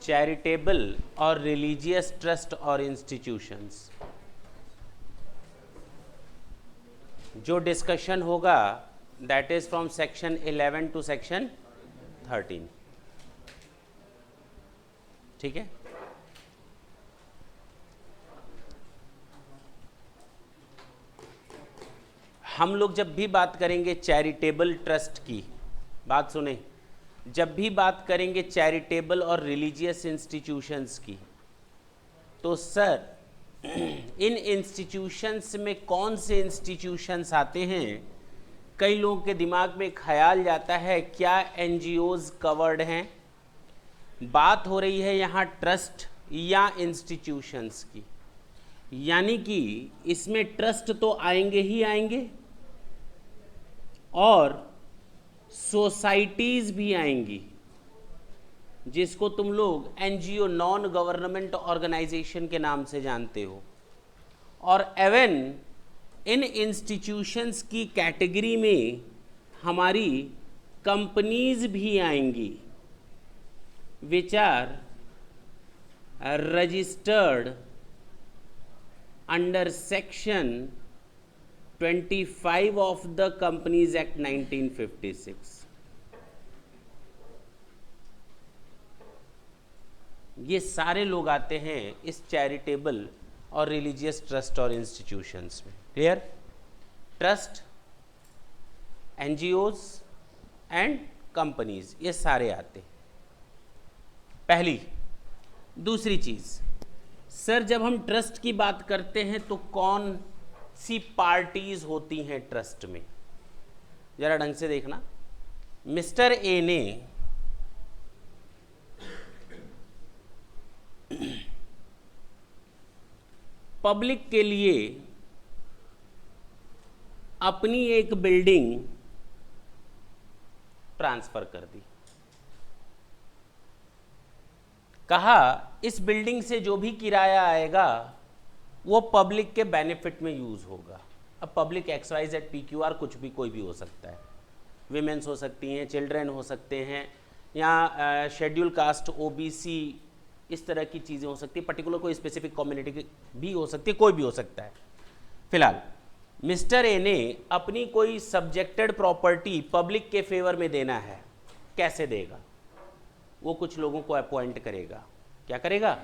Charitable और religious trust और institutions, जो डिस्कशन होगा that is from section 11 to section 13। ठीक है, हम लोग जब भी बात करेंगे चैरिटेबल ट्रस्ट की, बात सुने, जब भी बात करेंगे चैरिटेबल और रिलीजियस इंस्टीट्यूशंस की, तो सर इन इंस्टीट्यूशंस में कौन से इंस्टीट्यूशंस आते हैं? कई लोगों के दिमाग में ख्याल जाता है क्या एनजीओज कवर्ड हैं? बात हो रही है यहाँ ट्रस्ट या इंस्टीट्यूशंस की, यानी कि इसमें ट्रस्ट तो आएंगे ही आएंगे और सोसाइटीज भी आएंगी, जिसको तुम लोग एनजीओ, नॉन गवर्नमेंट ऑर्गेनाइजेशन के नाम से जानते हो। और एवन इन इंस्टीट्यूशंस की कैटेगरी में हमारी कंपनीज भी आएंगी, which are registered under section 25 of the companies act 1956। ये सारे लोग आते हैं इस चैरिटेबल और रिलीजियस ट्रस्ट और इंस्टीट्यूशंस में। Clear? Trust, NGOs and companies, ये सारे आते हैं। पहली। दूसरी चीज, सर जब हम ट्रस्ट की बात करते हैं तो कौन सी पार्टीज होती हैं ट्रस्ट में? जरा ढंग से देखना। मिस्टर ए ने पब्लिक के लिए अपनी एक बिल्डिंग ट्रांसफर कर दी। कहा इस बिल्डिंग से जो भी किराया आएगा वो पब्लिक के बेनिफिट में यूज होगा। अब पब्लिक XYZ PQR कुछ भी, कोई भी हो सकता है, विमेंस हो सकती हैं, चिल्ड्रेन हो सकते हैं, या शेड्यूल कास्ट, OBC, इस तरह की चीज़ें हो सकती है, पर्टिकुलर कोई स्पेसिफिक कम्युनिटी की भी हो सकती है, कोई भी हो सकता है। फिलहाल मिस्टर ए ने अपनी कोई सब्जेक्टेड प्रॉपर्टी पब्लिक के फेवर में देना है। कैसे देगा? वो कुछ लोगों को अपॉइंट करेगा। क्या करेगा?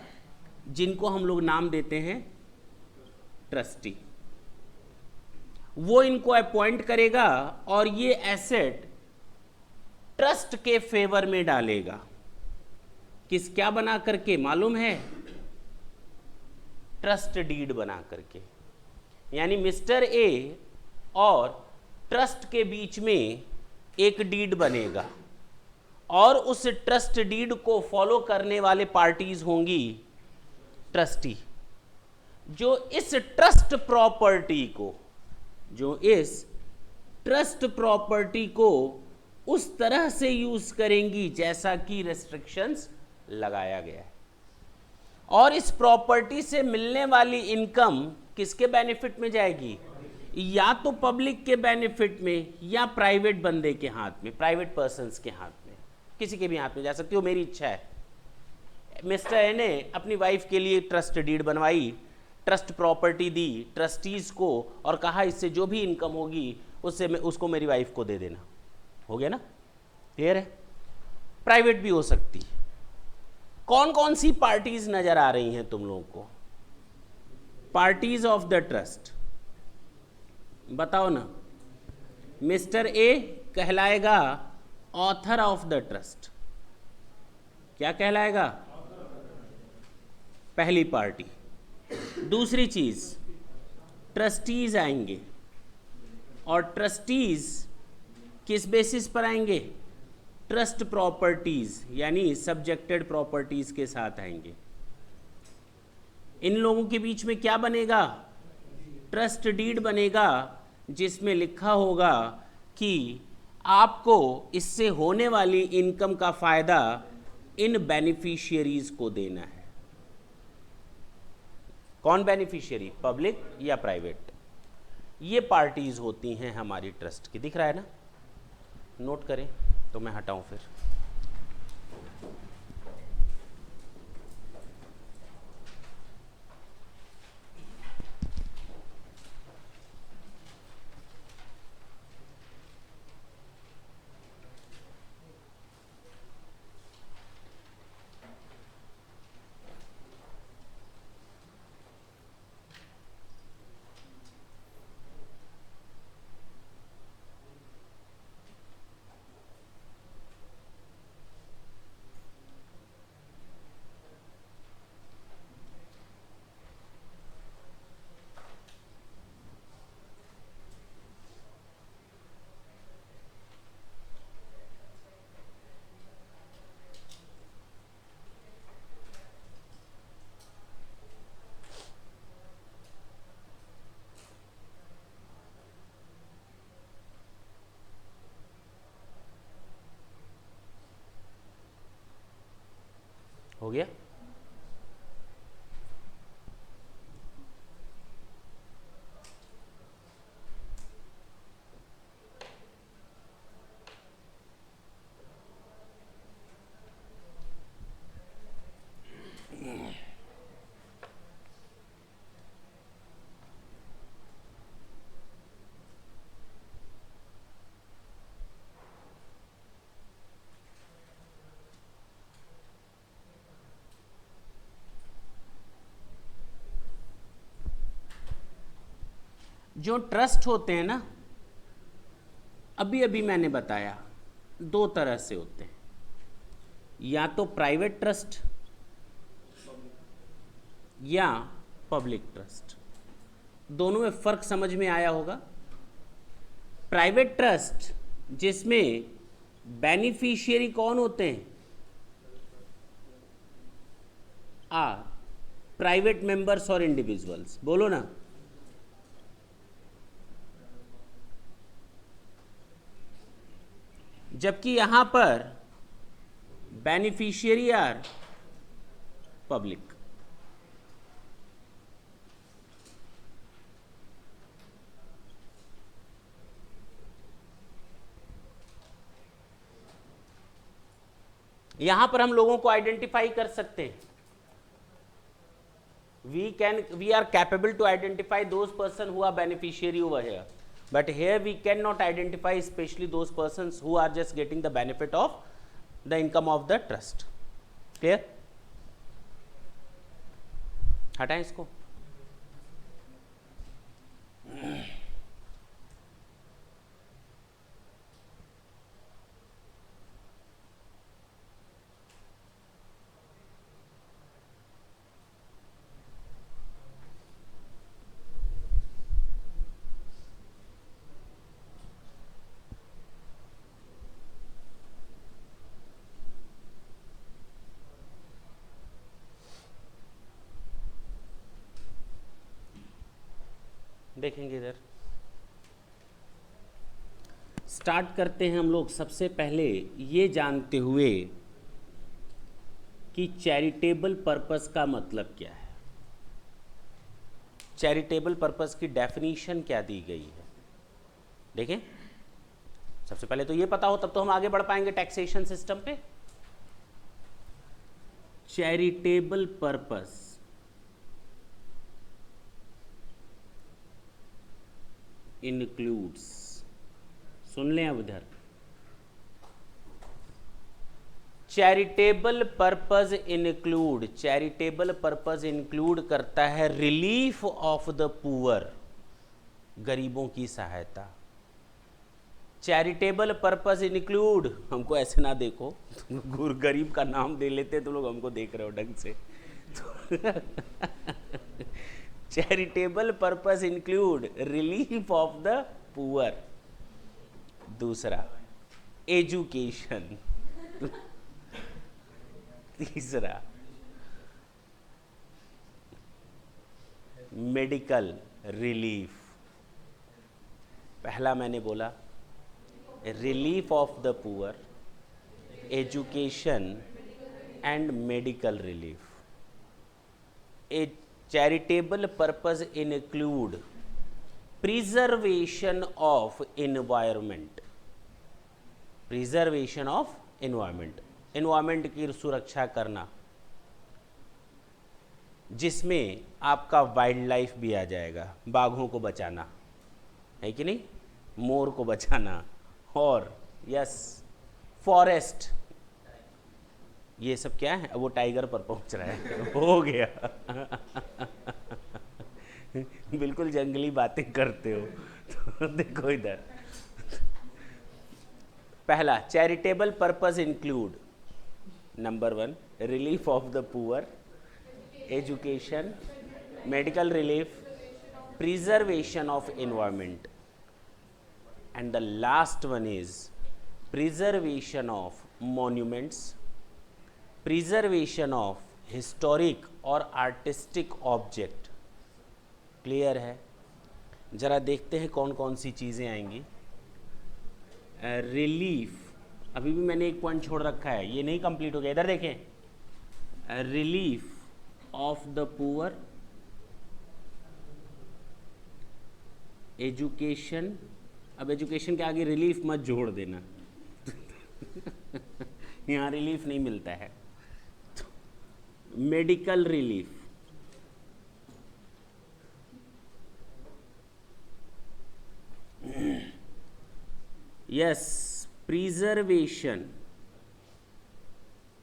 जिनको हम लोग नाम देते हैं ट्रस्टी, वो इनको अपॉइंट करेगा और ये एसेट ट्रस्ट के फेवर में डालेगा। किस, क्या बना करके मालूम है? ट्रस्ट डीड बना करके। यानी मिस्टर ए और ट्रस्ट के बीच में एक डीड बनेगा और उस ट्रस्ट डीड को फॉलो करने वाले पार्टीज होंगी ट्रस्टी, जो इस ट्रस्ट प्रॉपर्टी को उस तरह से यूज करेंगी जैसा कि रेस्ट्रिक्शंस लगाया गया है। और इस प्रॉपर्टी से मिलने वाली इनकम किसके बेनिफिट में जाएगी? या तो पब्लिक के बेनिफिट में या प्राइवेट बंदे के हाथ में, प्राइवेट पर्सन्स के हाथ में, किसी के भी हाथ में जा सकती हो। मेरी इच्छा है, मिस्टर ए ने अपनी वाइफ के लिए ट्रस्ट डीड बनवाई, ट्रस्ट प्रॉपर्टी दी ट्रस्टीज को और कहा इससे जो भी इनकम होगी उससे उसको मेरी वाइफ को दे देना। हो गया ना? क्लियर है? प्राइवेट भी हो सकती है। कौन कौन सी पार्टीज नजर आ रही हैं तुम लोगों को? पार्टीज ऑफ द ट्रस्ट बताओ ना। मिस्टर ए कहलाएगा ऑथर ऑफ द ट्रस्ट। क्या कहलाएगा? पहली पार्टी। दूसरी चीज, ट्रस्टीज आएंगे और ट्रस्टीज किस बेसिस पर आएंगे? ट्रस्ट प्रॉपर्टीज यानी सब्जेक्टेड प्रॉपर्टीज के साथ आएंगे। इन लोगों के बीच में क्या बनेगा? ट्रस्ट डीड बनेगा, जिसमें लिखा होगा कि आपको इससे होने वाली इनकम का फायदा इन बेनिफिशियरीज को देना है। कौन बेनिफिशियरी, पब्लिक या प्राइवेट? ये पार्टीज होती हैं हमारी ट्रस्ट की। दिख रहा है ना? नोट करें तो मैं हटाऊं फिर। हो गया? जो ट्रस्ट होते हैं ना, अभी अभी मैंने बताया, दो तरह से होते हैं। या तो प्राइवेट ट्रस्ट या पब्लिक ट्रस्ट। दोनों में फर्क समझ में आया होगा। प्राइवेट ट्रस्ट जिसमें बेनिफिशियरी कौन होते हैं? प्राइवेट मेंबर्स और इंडिविजुअल्स। बोलो ना। जबकि यहां पर बेनिफिशियरी आर पब्लिक। यहां पर हम लोगों को आइडेंटिफाई कर सकते हैं। we are capable to identify those person who are beneficiary over here, but here we cannot identify especially those persons who are just getting the benefit of the income of the trust. Clear? हटाएं इसको। देखेंगे इधर। Start करते हैं हम लोग सबसे पहले ये जानते हुए कि चैरिटेबल पर्पस का मतलब क्या है। चैरिटेबल पर्पस की डेफिनीशन क्या दी गई है, देखें। सबसे पहले तो ये पता हो, तब तो हम आगे बढ़ पाएंगे टैक्सेशन सिस्टम पे। चैरिटेबल पर्पस इंक्लूड्स, सुन लें अब इधर, charitable purpose include, charitable purpose include करता है रिलीफ ऑफ द पुअर, गरीबों की सहायता। चैरिटेबल पर्पस इंक्लूड, हमको ऐसे ना देखो, गरीब का नाम दे लेते तो लोग हमको देख रहे हो ढंग से। Charitable purpose include relief of the poor. दूसरा एजुकेशन। तीसरा मेडिकल रिलीफ। पहला मैंने बोला relief of the poor, education and medical relief. A charitable purpose include preservation of environment, preservation of environment, environment की सुरक्षा करना, जिसमें आपका वाइल्ड लाइफ भी आ जाएगा, बाघों को बचाना है कि नहीं, मोर को बचाना, और यस फॉरेस्ट, ये सब क्या है, वो टाइगर पर पहुंच रहा है. हो गया. बिल्कुल जंगली बातें करते हो. तो देखो इधर, पहला charitable purpose include, number 1 relief of the poor, education, medical relief, preservation of environment, and the last one is preservation of monuments, preservation of historic और artistic object. क्लियर है? जरा देखते हैं कौन कौन सी चीज़ें आएंगी. रिलीफ, अभी भी मैंने एक पॉइंट छोड़ रखा है, ये नहीं कंप्लीट हो गया. इधर देखें, relief of the poor, education. अब एजुकेशन के आगे रिलीफ मत जोड़ देना. यहाँ रिलीफ नहीं मिलता है. Medical relief, yes, preservation.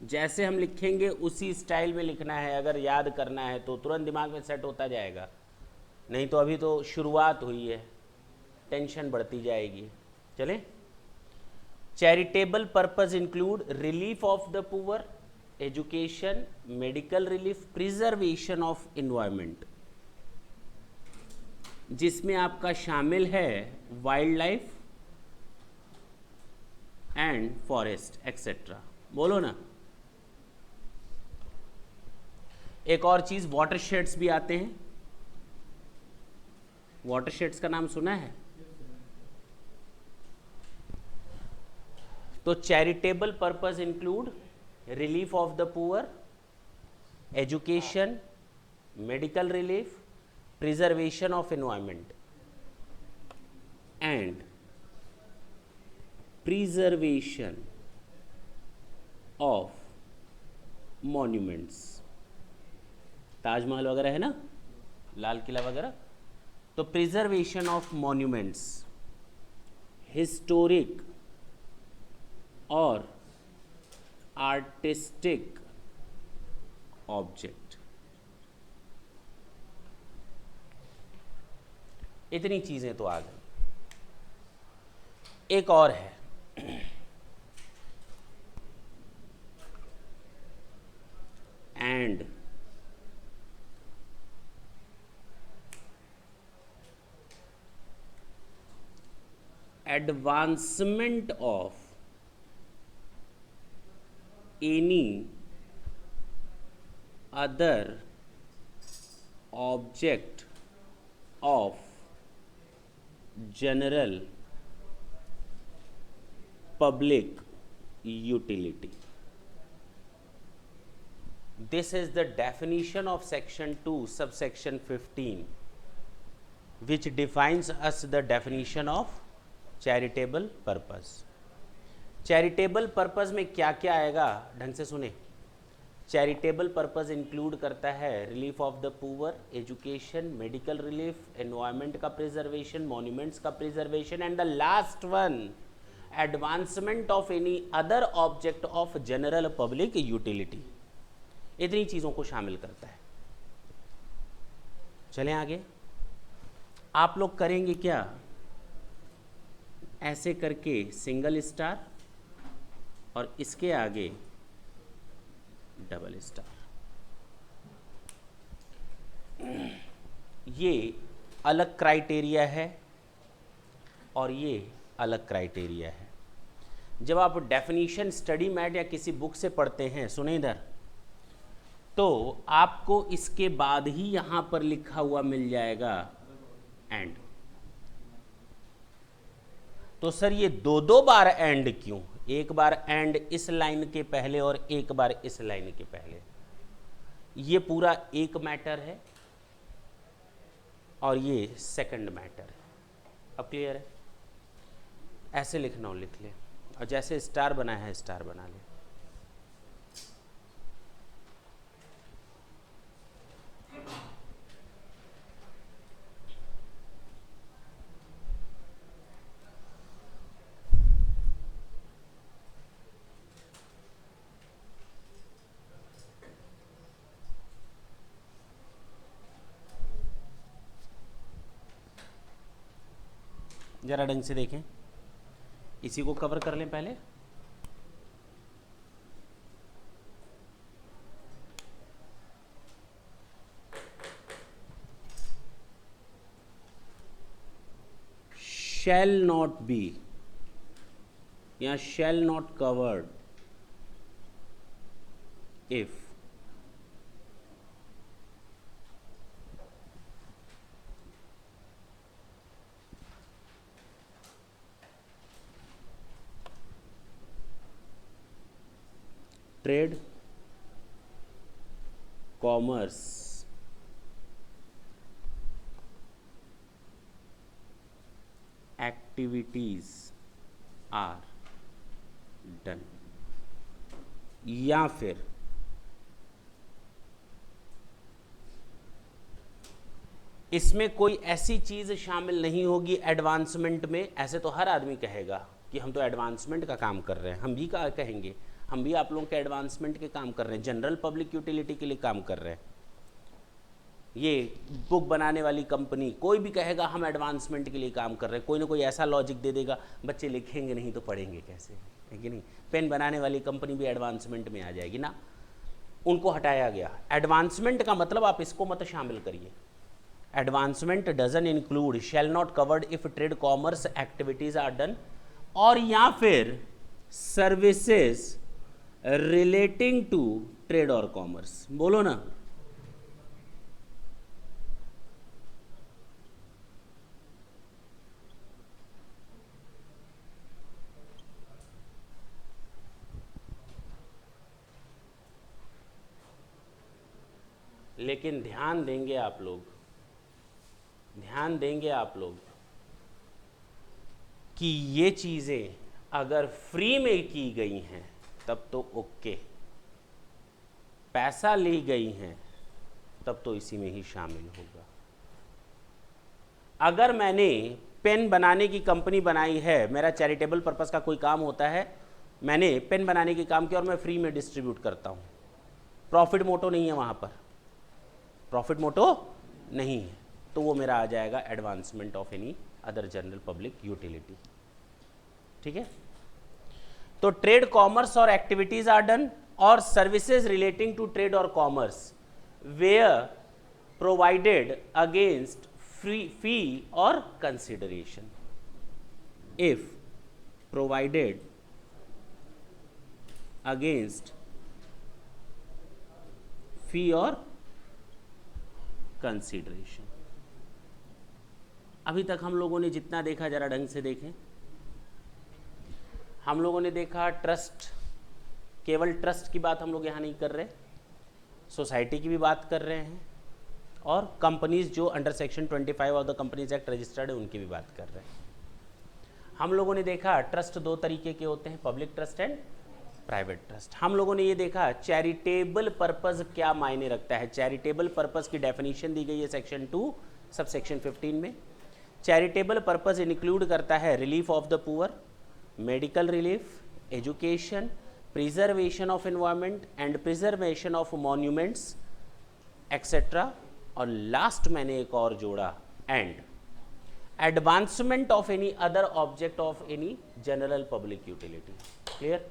जैसे हम लिखेंगे उसी स्टाइल में लिखना है. अगर याद करना है तो तुरंत दिमाग में सेट होता जाएगा, नहीं तो अभी तो शुरुआत हुई है, टेंशन बढ़ती जाएगी. चलें. Charitable purpose include relief of the poor, education, medical relief, preservation of environment, जिसमें आपका शामिल है wild life and forest etcetera. बोलो ना. एक और चीज, वाटरशेड्स भी आते हैं. वाटरशेड्स का नाम सुना है? तो charitable purpose include relief of the poor, education, medical relief, preservation of environment and preservation of monuments. Taj Mahal वगैरह है ना, लाल किला वगैरह, तो प्रिजर्वेशन ऑफ मॉन्यूमेंट्स, हिस्टोरिक और आर्टिस्टिक ऑब्जेक्ट. इतनी चीजें तो आ गई. एक और है, and advancement of any other object of general public utility. This is the definition of section 2 subsection 15, which defines us the definition of charitable purpose. Charitable purpose में क्या क्या आएगा, ढंग से सुने. चैरिटेबल पर्पस इंक्लूड करता है relief of the poor, education, medical relief, environment का प्रिजर्वेशन, मॉन्यूमेंट्स का preservation and the last one advancement of any other object of general public utility. इतनी चीज़ों को शामिल करता है. चलें आगे. आप लोग करेंगे क्या, ऐसे करके सिंगल स्टार और इसके आगे डबल स्टार. ये अलग क्राइटेरिया है और ये अलग क्राइटेरिया है. जब आप डेफिनीशन स्टडी मैट या किसी बुक से पढ़ते हैं, सुने इधर, तो आपको इसके बाद ही यहां पर लिखा हुआ मिल जाएगा एंड. तो सर ये दो दो बार एंड क्यों? एक बार एंड इस लाइन के पहले और एक बार इस लाइन के पहले। ये पूरा एक मैटर है और ये सेकंड मैटर है। अब क्लियर है? ऐसे लिखना हो लिख ले, और जैसे स्टार बनाया है स्टार बना ले। जरा ढंग से देखें, इसी को कवर कर लें पहले। shall not be या shall not covered if trade commerce activities are done, या फिर इसमें कोई ऐसी चीज शामिल नहीं होगी एडवांसमेंट में। ऐसे तो हर आदमी कहेगा कि हम तो एडवांसमेंट का काम कर रहे हैं, हम भी कहेंगे हम भी आप लोगों के एडवांसमेंट के काम कर रहे हैं, जनरल पब्लिक यूटिलिटी के लिए काम कर रहे हैं। ये बुक बनाने वाली कंपनी, कोई भी कहेगा हम एडवांसमेंट के लिए काम कर रहे हैं, कोई ना कोई ऐसा लॉजिक दे देगा, बच्चे लिखेंगे नहीं तो पढ़ेंगे कैसे, है कि नहीं? पेन बनाने वाली कंपनी भी एडवांसमेंट में आ जाएगी ना, उनको हटाया गया। एडवांसमेंट का मतलब आप इसको मत शामिल करिए। Advancement doesn't include, shall not covered if trade commerce activities are done, और या फिर सर्विसेज रिलेटिंग टू ट्रेड और कॉमर्स। बोलो ना, लेकिन ध्यान देंगे आप लोग, ध्यान देंगे आप लोग कि ये चीजें अगर फ्री में की गई हैं तब तो ओके, पैसा ली गई हैं तब तो इसी में ही शामिल होगा। अगर मैंने पेन बनाने की कंपनी बनाई है, मेरा चैरिटेबल पर्पस का कोई काम होता है, मैंने पेन बनाने की काम किया और मैं फ्री में डिस्ट्रीब्यूट करता हूं, प्रॉफिट मोटो नहीं है वहां पर, प्रॉफिट मोटो नहीं है, तो वो मेरा आ जाएगा advancement of any other general public utility. ठीक है? तो ट्रेड कॉमर्स और एक्टिविटीज आर डन, और सर्विसेज रिलेटिंग टू ट्रेड और commerce were provided against free fee और consideration, if provided against fee और कंसिडरेशन। अभी तक हम लोगों ने जितना देखा, जरा ढंग से देखें, हम लोगों ने देखा ट्रस्ट, केवल ट्रस्ट की बात हम लोग यहाँ नहीं कर रहे, सोसाइटी की भी बात कर रहे हैं, और कंपनीज जो under section 25 of the companies act registered है उनकी भी बात कर रहे हैं। हम लोगों ने देखा ट्रस्ट दो तरीके के होते हैं, public trust and private trust. हम लोगों ने ये देखा चैरिटेबल पर्पस क्या मायने रखता है। चैरिटेबल पर्पस की डेफिनेशन दी गई है सेक्शन 2 सब सेक्शन 15 में। चैरिटेबल पर्पस इंक्लूड करता है relief of the poor, medical relief, education, preservation of environment and preservation of monuments etcetera, और लास्ट मैंने एक और जोड़ा, and advancement of any other object of any general public utility. Clear?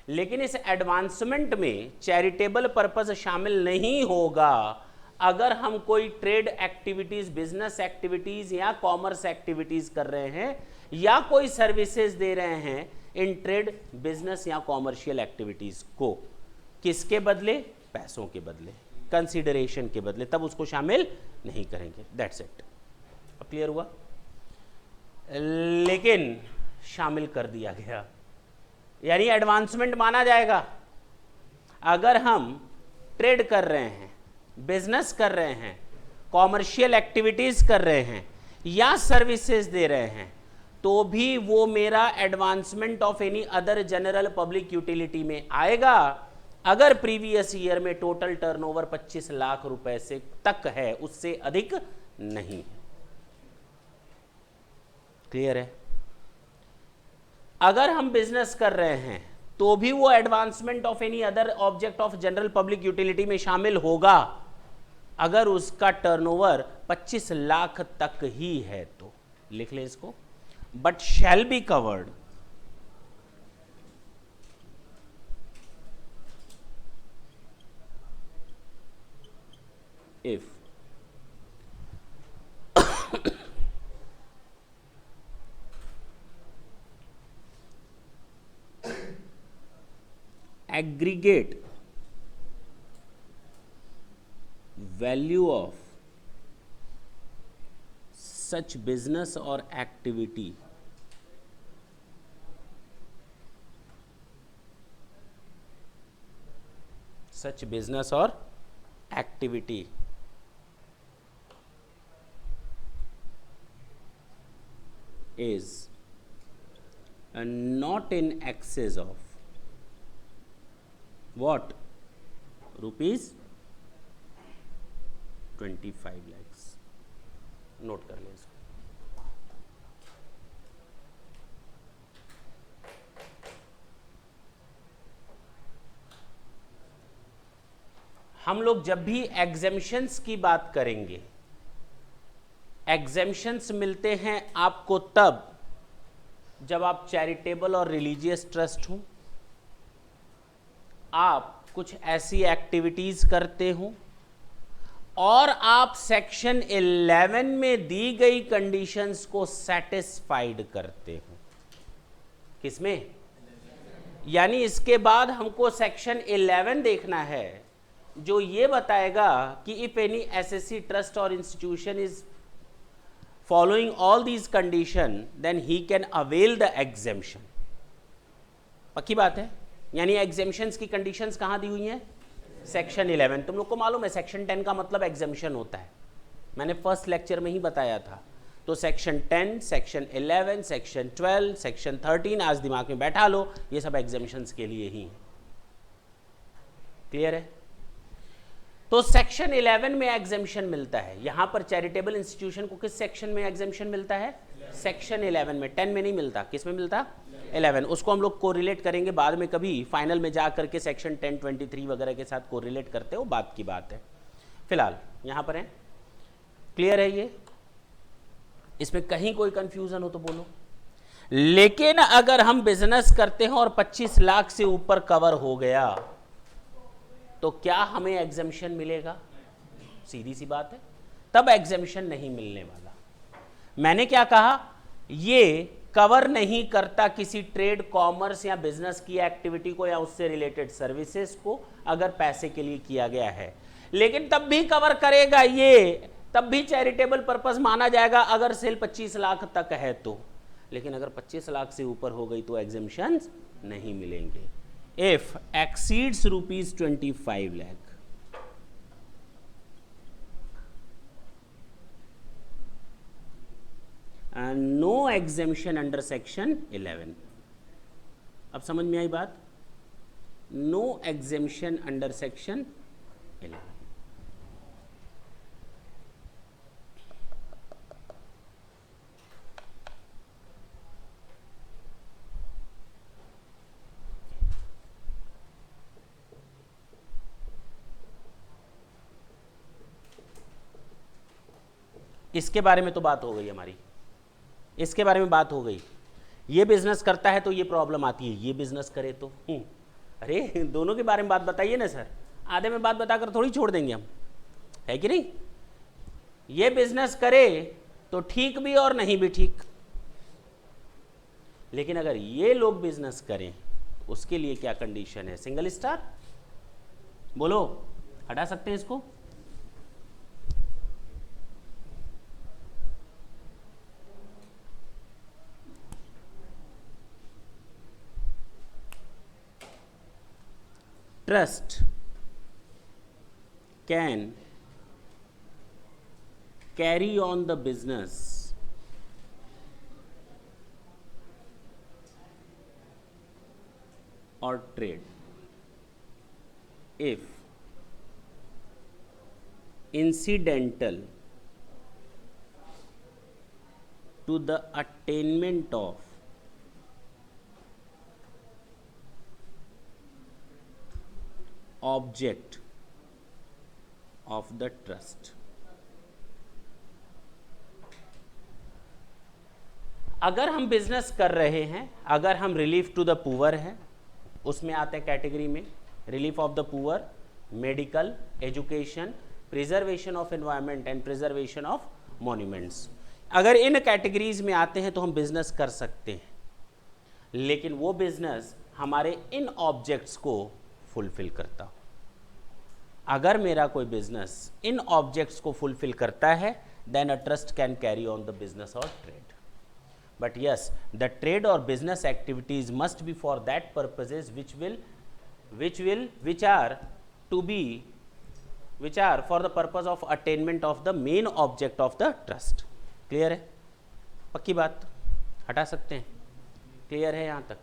लेकिन इस advancement में चैरिटेबल पर्पस शामिल नहीं होगा अगर हम कोई ट्रेड एक्टिविटीज, बिजनेस एक्टिविटीज या कॉमर्स एक्टिविटीज कर रहे हैं, या कोई सर्विसेज दे रहे हैं इन ट्रेड, बिजनेस या कॉमर्शियल एक्टिविटीज को, किसके बदले? पैसों के बदले, कंसिडरेशन के बदले, तब उसको शामिल नहीं करेंगे। That's it. अब क्लियर हुआ? लेकिन शामिल कर दिया गया, यानी एडवांसमेंट माना जाएगा। अगर हम ट्रेड कर रहे हैं, बिजनेस कर रहे हैं, कॉमर्शियल एक्टिविटीज कर रहे हैं या सर्विसेज दे रहे हैं, तो भी वो मेरा advancement of any other general public utility में आएगा, अगर प्रीवियस ईयर में टोटल टर्नओवर 25 लाख रुपए से तक है, उससे अधिक नहीं। क्लियर है? अगर हम बिजनेस कर रहे हैं तो भी वो advancement of any other object of general public utility में शामिल होगा, अगर उसका टर्नओवर 25 लाख तक ही है तो। लिख ले इसको, but shall be covered if aggregate value of such business or activity is not in excess of what? Rupees 25 lakhs। Note कर लें इसको। हम लोग जब भी एग्जेम्पशंस की बात करेंगे, एग्जेम्पशंस मिलते हैं आपको तब जब आप चैरिटेबल और रिलीजियस ट्रस्ट हो, आप कुछ ऐसी एक्टिविटीज करते हो और आप सेक्शन 11 में दी गई कंडीशंस को सेटिस्फाइड करते हो। किसमें? यानी इसके बाद हमको सेक्शन 11 देखना है जो ये बताएगा कि इफ एनी एसएससी ट्रस्ट और institution is following all these condition then he can avail the exemption. पक्की बात है? यानी एग्जेम्पशंस की कंडीशंस कहां दी हुई हैं? सेक्शन 11। तुम लोग को मालूम है सेक्शन 10 का मतलब एग्जेम्पशन होता है, मैंने फर्स्ट लेक्चर में ही बताया था। तो सेक्शन 10, सेक्शन 11, सेक्शन 12, सेक्शन 13 आज दिमाग में बैठा लो, ये सब एग्जेम्पशंस के लिए ही है। क्लियर है? तो सेक्शन 11 में एग्जेम्पशन मिलता है। यहां पर चैरिटेबल इंस्टीट्यूशन को किस सेक्शन में एग्जेम्पशन मिलता है? सेक्शन 11 में। 10 में नहीं मिलता। किस में मिलता? 11। उसको हम लोग कोरिलेट करेंगे बाद में, कभी फाइनल में जा करके सेक्शन 10, 23 वगैरह के साथ कोरिलेट करते हो, बात की बात है। फिलहाल यहां पर है। क्लियर है ये? इसमें कहीं कोई कंफ्यूजन हो तो बोलो। लेकिन अगर हम बिजनेस करते हैं और 25 लाख से ऊपर कवर हो गया तो क्या हमें एग्जेम्पशन मिलेगा? सीधी सी बात है, तब एग्जेम्पशन नहीं मिलने वाला। मैंने क्या कहा? ये कवर नहीं करता किसी ट्रेड, कॉमर्स या बिजनेस की एक्टिविटी को या उससे रिलेटेड सर्विसेज को, अगर पैसे के लिए किया गया है। लेकिन तब भी कवर करेगा ये, तब भी चैरिटेबल पर्पस माना जाएगा अगर सेल 25 लाख तक है तो। लेकिन अगर 25 लाख से ऊपर हो गई तो एग्जेम्पशन नहीं मिलेंगे। If exceeds rupees 25 lakh, and no exemption under section 11। अब समझ में आई बात? No exemption under section 11। इसके बारे में तो बात हो गई हमारी, इसके बारे में बात हो गई। ये बिजनेस करता है तो ये प्रॉब्लम आती है, ये बिजनेस करे तो अरे दोनों के बारे में बात बताइए ना सर, आधे में बात बताकर थोड़ी छोड़ देंगे हम, है कि नहीं? ये बिजनेस करे तो ठीक भी और नहीं भी ठीक। लेकिन अगर ये लोग बिजनेस करें उसके लिए क्या कंडीशन है? Single star? बोलो, हटा सकते हैं इसको? trust can carry on the business or trade if incidental to the attainment of object of the trust. अगर हम बिजनेस कर रहे हैं, अगर हम रिलीफ टू द पुअर हैं, उसमें आते हैं कैटेगरी में relief of the poor, medical, education, preservation of environment and preservation of monuments. अगर इन कैटेगरीज में आते हैं तो हम बिजनेस कर सकते हैं, लेकिन वो बिजनेस हमारे इन ऑब्जेक्ट्स को फुलफिल करता हो। अगर मेरा कोई बिजनेस इन ऑब्जेक्ट्स को फुलफिल करता है, then a trust can carry on the business और trade. But yes, the trade or business activities must be for that purposes which are for the purpose of attainment of the main object of the trust. Clear है? पक्की बात, हटा सकते हैं। Clear है यहाँ तक?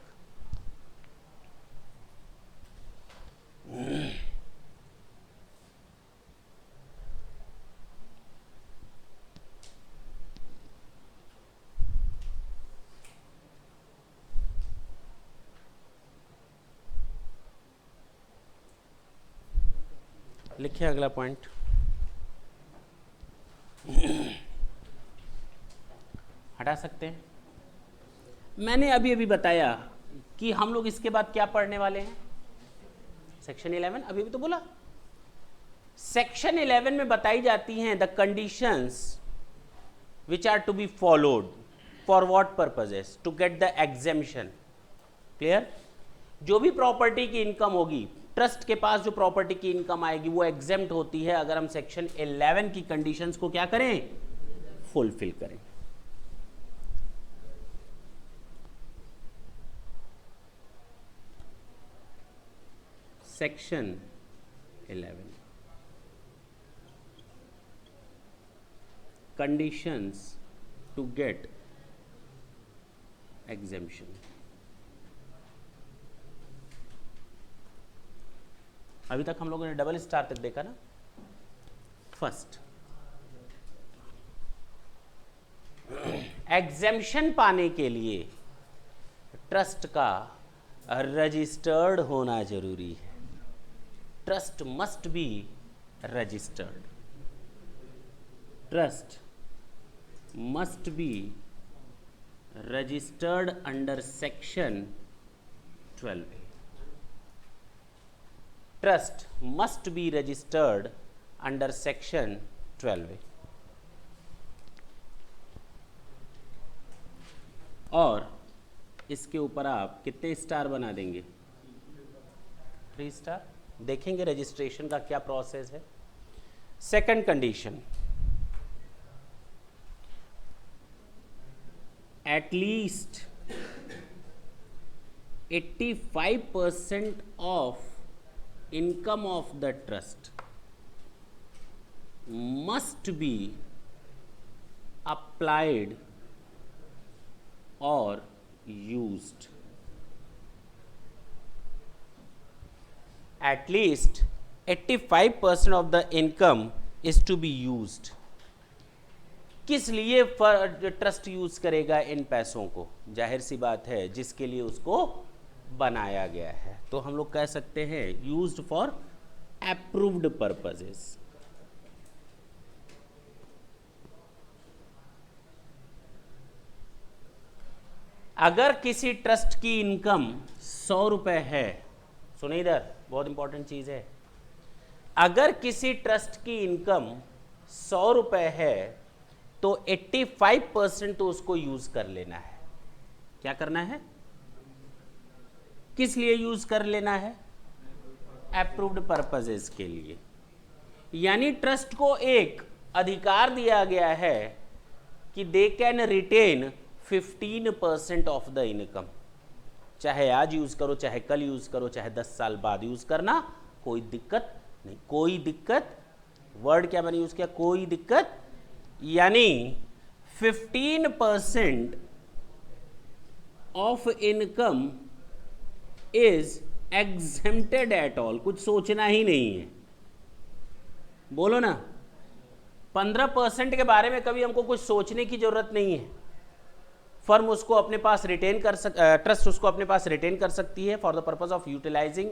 लिखिए अगला पॉइंट। हटा सकते हैं। मैंने अभी अभी बताया कि हम लोग इसके बाद क्या पढ़ने वाले हैं, सेक्शन 11। अभी भी तो बोला, सेक्शन 11 में बताई जाती हैं the conditions which are to be followed for what purposes to get the exemption. Clear? जो भी प्रॉपर्टी की इनकम होगी, ट्रस्ट के पास जो प्रॉपर्टी की इनकम आएगी वो एग्जेम्प्ट होती है अगर हम सेक्शन 11 की कंडीशंस को क्या करें, फुलफिल करें। Section 11 conditions to get exemption. अभी तक हम लोगों ने डबल स्टार तक देखा ना। फर्स्ट, एग्जेम्पशन पाने के लिए ट्रस्ट का रजिस्टर्ड होना जरूरी है। Trust must be registered. Trust must be registered under section 12A। Trust must be registered under section 12A। और इसके ऊपर आप कितने स्टार बना देंगे? 3 स्टार। देखेंगे रजिस्ट्रेशन का क्या प्रोसेस है। Second condition, at least 85% of income of the trust must be applied or used। At least 85% of the income is to be used। किस लिए ट्रस्ट यूज करेगा इन पैसों को? जाहिर सी बात है, जिसके लिए उसको बनाया गया है। तो हम लोग कह सकते हैं यूज्ड फॉर अप्रूव्ड पर्पसेस। अगर किसी ट्रस्ट की इनकम 100 रुपए है, सुनिए इधर बहुत इंपॉर्टेंट चीज है। अगर किसी ट्रस्ट की इनकम 100 रुपए है तो 85% तो उसको यूज कर लेना है। क्या करना है? किस लिए यूज कर लेना है? अप्रूव्ड पर्पसेस के लिए। यानी ट्रस्ट को एक अधिकार दिया गया है कि they can retain 15% of the income. चाहे आज यूज करो, चाहे कल यूज करो, चाहे 10 साल बाद यूज करना, कोई दिक्कत नहीं, कोई दिक्कत। वर्ड क्या मैंने यूज किया, कोई दिक्कत। यानी 15% of income is exempted at all, कुछ सोचना ही नहीं है। बोलो ना, 15% के बारे में कभी हमको कुछ सोचने की जरूरत नहीं है। फर्म उसको अपने पास रिटेन ट्रस्ट उसको अपने पास रिटेन कर सकती है for the purpose of utilising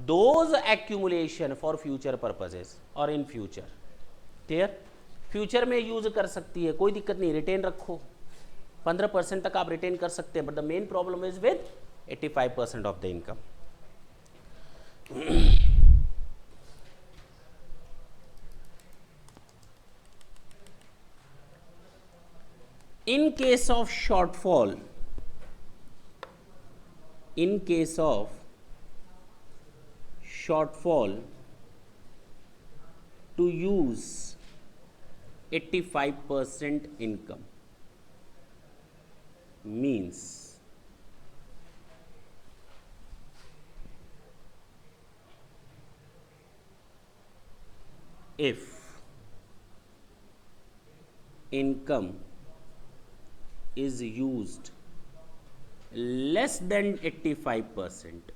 those accumulation for future purposes और इन फ्यूचर। क्लियर? फ्यूचर में यूज कर सकती है, कोई दिक्कत नहीं, रिटेन रखो। 15% तक आप रिटेन कर सकते हैं, but the main problem is with 85% of the income. In case of shortfall, to use 85% income means if income is used less than 85%,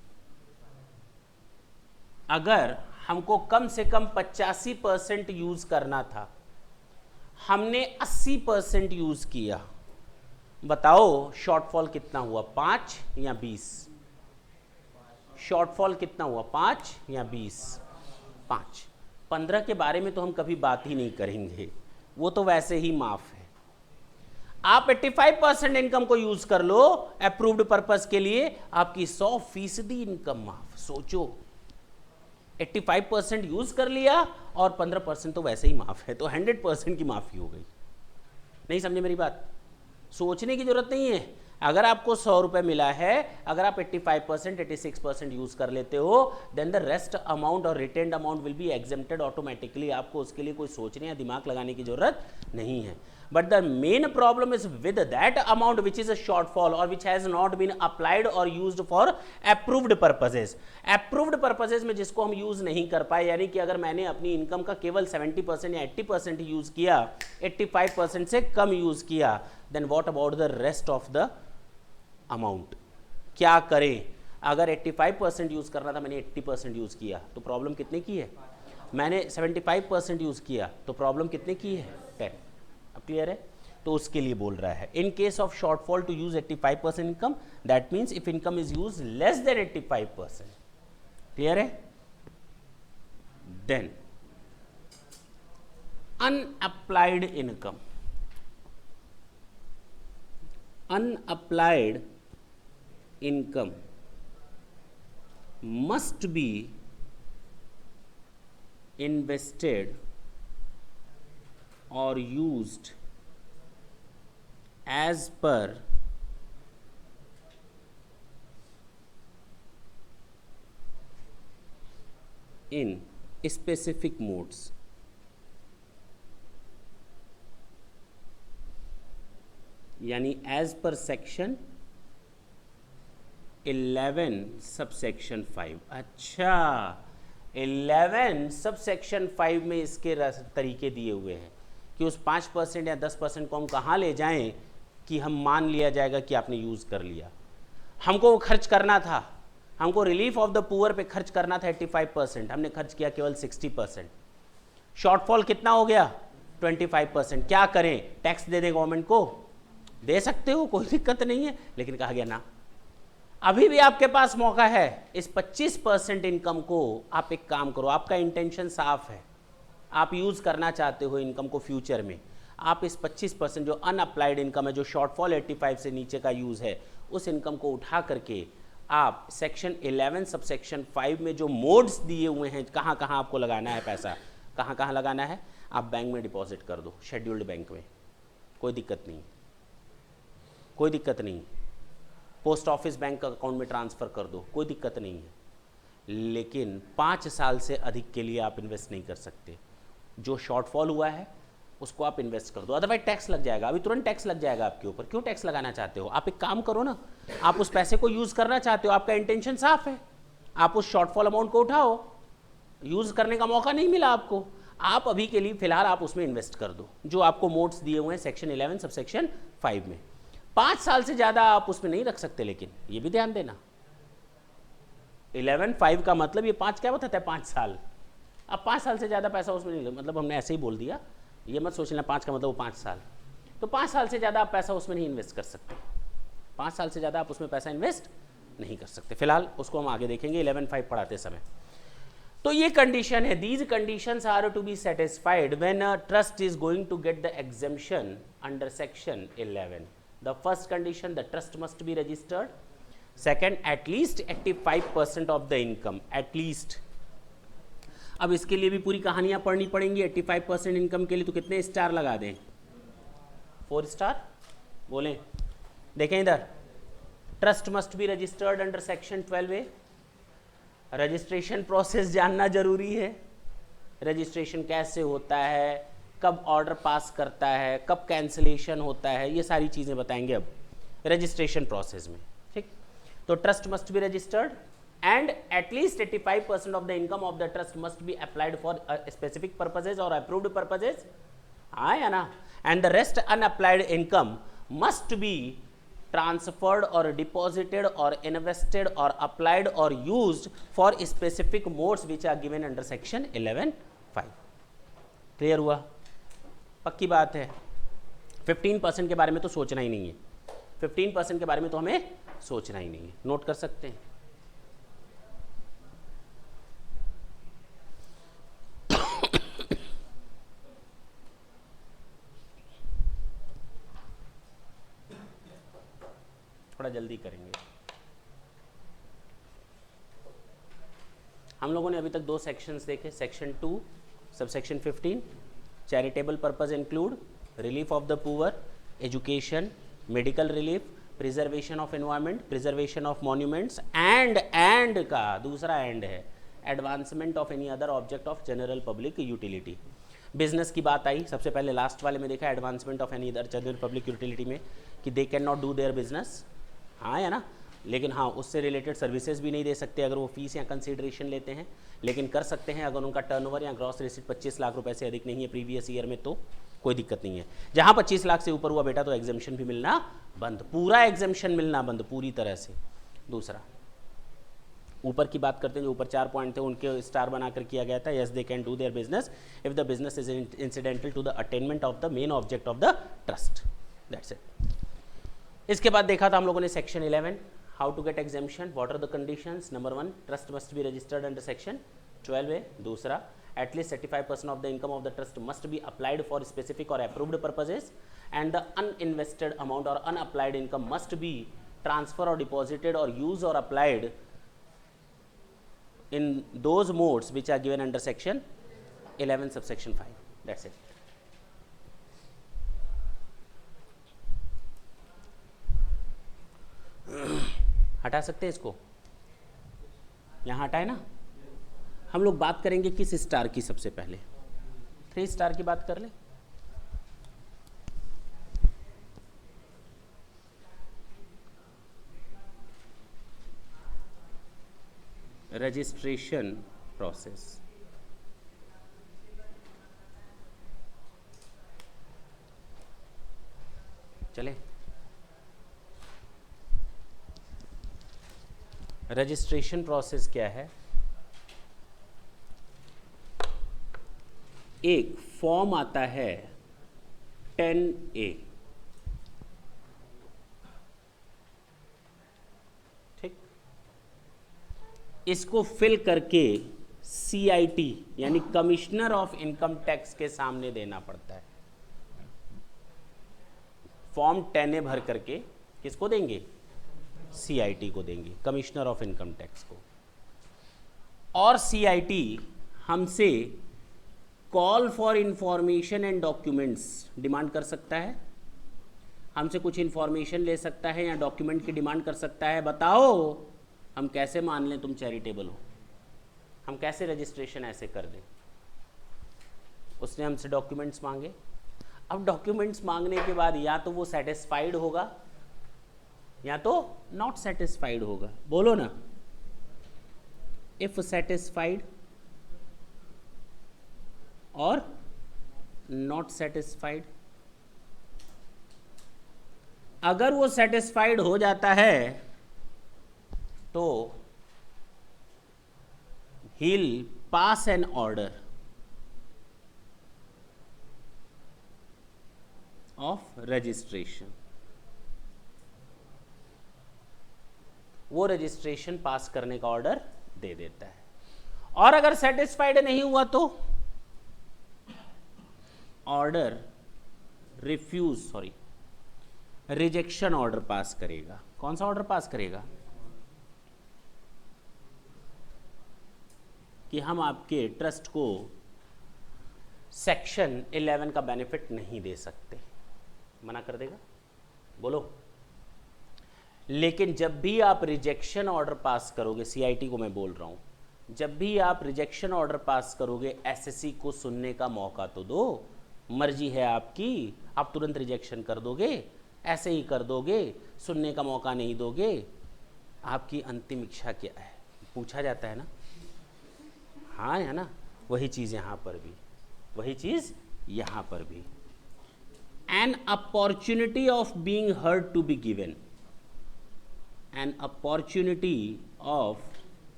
अगर हमको कम से कम 85% यूज करना था, हमने 80% यूज किया, बताओ शॉर्टफॉल कितना हुआ, 5 या 20? शॉर्टफॉल कितना हुआ, 5 या 20? 5। 15 के बारे में तो हम कभी बात ही नहीं करेंगे, वो तो वैसे ही माफ है। आप 85% इनकम को यूज कर लो अप्रूव्ड पर्पस के लिए, आपकी 100% इनकम माफ। सोचो, 85% यूज कर लिया और 15% तो वैसे ही माफ है, तो 100% की माफी हो गई। नहीं समझे मेरी बात? सोचने की जरूरत नहीं है। अगर आपको 100 रुपए मिला है, अगर आप 85% 86% यूज कर लेते हो, देन द रेस्ट अमाउंट और retained amount will be exempted automatically. आपको उसके लिए कोई सोचने या दिमाग लगाने की जरूरत नहीं है। But the main problem is with that amount which is a shortfall और which has not been applied और used for approved purposes. Approved purposes में जिसको हम यूज नहीं कर पाए, यानी कि अगर मैंने अपनी इनकम का केवल 70% या 80% यूज किया, 85% से कम यूज किया, then what about the rest of the amount? क्या करें? अगर 85% यूज करना था, मैंने 80% यूज किया, तो प्रॉब्लम कितने की है? मैंने 75% यूज किया, तो प्रॉब्लम कितने की है? 10। अब क्लियर है? तो उसके लिए बोल रहा है in case of shortfall to use 85% income, that means if income is use less than 85%। Clear है? Then unapplied income, unapplied income must be invested or used as per in specific modes। यानी as per section 11 sub section 5। अच्छा, 11 sub section 5 में इसके तरीके दिए हुए हैं कि उस 5% या 10% को हम कहाँ ले जाएं कि हम मान लिया जाएगा कि आपने यूज़ कर लिया। हमको वो खर्च करना था, हमको रिलीफ ऑफ द पुअर पे खर्च करना था 85%, हमने खर्च किया केवल 60%। शॉर्टफॉल कितना हो गया? 25%। क्या करें? टैक्स दे दें गवर्नमेंट को? दे सकते हो, कोई दिक्कत नहीं है, लेकिन कहा गया ना। अभी भी आपके पास मौका है। इस 25% इनकम को आप एक काम करो, आपका इंटेंशन साफ है, आप यूज करना चाहते हो इनकम को फ्यूचर में। आप इस 25% जो अनअप्लाइड इनकम है, जो शॉर्टफॉल 85 से नीचे का यूज है, उस इनकम को उठा करके आप सेक्शन 11 सब सेक्शन 5 में जो मोड्स दिए हुए हैं, कहाँ कहाँ आपको लगाना है पैसा, कहाँ कहाँ लगाना है, आप बैंक में डिपॉजिट कर दो, शेड्यूल्ड बैंक में, कोई दिक्कत नहीं, कोई दिक्कत नहीं। पोस्ट ऑफिस बैंक अकाउंट में ट्रांसफ़र कर दो, कोई दिक्कत नहीं है। लेकिन 5 साल से अधिक के लिए आप इन्वेस्ट नहीं कर सकते। जो शॉर्टफॉल हुआ है उसको आप इन्वेस्ट कर दो, अदरवाइज टैक्स लग जाएगा। अभी तुरंत टैक्स लग जाएगा आपके ऊपर। क्यों टैक्स लगाना चाहते हो? आप एक काम करो ना, आप उस पैसे को यूज करना चाहते हो, आपका इंटेंशन साफ है, आप उस शॉर्टफॉल अमाउंट को उठाओ, यूज करने का मौका नहीं मिला आपको, आप अभी के लिए फिलहाल आप उसमें इन्वेस्ट कर दो, जो आपको मोड्स दिए हुए हैं सेक्शन 11 सबसेक्शन 5 में। 5 साल से ज्यादा आप उसमें नहीं रख सकते, लेकिन ये भी ध्यान देना 11(5) का मतलब ये 5 क्या बताता है? 5 साल। अब 5 साल से ज़्यादा पैसा उसमें नहीं, मतलब हमने ऐसे ही बोल दिया, ये मत सोचना 5 का मतलब वो 5 साल। तो 5 साल से ज़्यादा आप पैसा उसमें नहीं इन्वेस्ट कर सकते, 5 साल से ज़्यादा आप उसमें पैसा इन्वेस्ट नहीं कर सकते। फिलहाल उसको हम आगे देखेंगे 11(5) पढ़ाते समय। तो ये कंडीशन है, these conditions are to be satisfied when a trust is going to get the exemption under section 11। The first condition, the trust must be registered. Second, at least 85% of the income, at least. अब इसके लिए भी पूरी कहानियां पढ़नी पड़ेंगी। 85% income के लिए तो कितने स्टार लगा दें? 4 स्टार बोलें। देखें इधर, trust must be registered under section 12A। Registration process जानना जरूरी है। रजिस्ट्रेशन कैसे होता है, कब ऑर्डर पास करता है, कब कैंसिलेशन होता है, ये सारी चीज़ें बताएंगे अब रजिस्ट्रेशन प्रोसेस में। ठीक, तो trust must be registered and at least 85% of the income of the trust must be applied for specific purposes or approved purposes, हाँ या ना, and the rest unapplied income must be transferred or deposited or invested or applied or used for specific modes which are given under section 11(5). Clear हुआ? पक्की बात है। 15% के बारे में तो सोचना ही नहीं है, 15% के बारे में तो हमें सोचना ही नहीं है, नोट कर सकते हैं। थोड़ा जल्दी करेंगे। हम लोगों ने अभी तक 2 सेक्शंस देखे, section 2 subsection 15, charitable purpose include relief of the poor, education, medical relief, preservation of environment, preservation of monuments and का दूसरा एंड है advancement of any other object of general public utility. Business की बात आई सबसे पहले, last वाले में देखा advancement of any other general public utility में कि they can not do their business, हाँ या ना, लेकिन हाँ उससे रिलेटेड सर्विसेज भी नहीं दे सकते अगर वो फीस या कंसीडरेशन लेते हैं, लेकिन कर सकते हैं अगर उनका टर्नओवर या ग्रॉस रिसीट 25 लाख रुपए से अधिक नहीं है प्रीवियस ईयर में, तो कोई दिक्कत नहीं है। जहाँ 25 लाख से ऊपर हुआ बेटा तो एग्जेम्पशन भी मिलना बंद, पूरा एग्जेम्पशन मिलना बंद पूरी तरह से। दूसरा, ऊपर की बात करते हैं, जो ऊपर 4 पॉइंट थे उनके स्टार बनाकर किया गया था। Yes they can do their business if the business is incidental to the attainment of the main object of the trust, that's it. इसके बाद देखा था हम लोगों ने section 11, how to get exemption, what are the conditions. Number 1, trust must be registered under section 12A। दूसरा, at least 35% of the income of the trust must be applied for specific और approved purposes and the अनइन्वेस्टेड amount और अनअप्लाइड income must be transfer और deposited और use और applied in those modes which are given under section 11 subsection 5, that's it। हटा सकते हैं इसको, यहाँ हटाए ना। हम लोग बात करेंगे किस स्टार की? सबसे पहले 3 स्टार की बात कर ले। रजिस्ट्रेशन प्रोसेस, चले। रजिस्ट्रेशन प्रोसेस क्या है? एक फॉर्म आता है 10A, ठीक, इसको फिल करके CIT यानी कमिश्नर ऑफ इनकम टैक्स के सामने देना पड़ता है। फॉर्म 10A भर करके किसको देंगे? CIT को देंगे, कमिश्नर ऑफ इनकम टैक्स को। और CIT हमसे call for information and documents demand कर सकता है, हमसे कुछ इंफॉर्मेशन ले सकता है या डॉक्यूमेंट की डिमांड कर सकता है। बताओ हम कैसे मान लें तुम चैरिटेबल हो, हम कैसे रजिस्ट्रेशन ऐसे कर दें? उसने हमसे डॉक्यूमेंट्स मांगे, अब डॉक्यूमेंट्स मांगने के बाद या तो वो सेटिस्फाइड होगा या तो नॉट सेटिस्फाइड होगा, बोलो ना। इफ सेटिस्फाइड और नॉट सेटिस्फाइड। अगर वो सेटिस्फाइड हो जाता है तो he'll pass an order of registration। वो रजिस्ट्रेशन पास करने का ऑर्डर दे देता है। और अगर सेटिस्फाइड नहीं हुआ तो ऑर्डर रिजेक्शन ऑर्डर पास करेगा। कौन सा ऑर्डर पास करेगा? कि हम आपके ट्रस्ट को सेक्शन 11 का बेनिफिट नहीं दे सकते, मना कर देगा, बोलो। लेकिन जब भी आप रिजेक्शन ऑर्डर पास करोगे, सीआईटी को मैं बोल रहा हूं, जब भी आप रिजेक्शन ऑर्डर पास करोगे, एसएससी को सुनने का मौका तो दो। मर्जी है आपकी, आप तुरंत रिजेक्शन कर दोगे, ऐसे ही कर दोगे, सुनने का मौका नहीं दोगे। आपकी अंतिम इच्छा क्या है, पूछा जाता है ना। हाँ है ना, वही चीज़ यहाँ पर भी, वही चीज़ यहाँ पर भी। An opportunity of being heard to be given, an opportunity of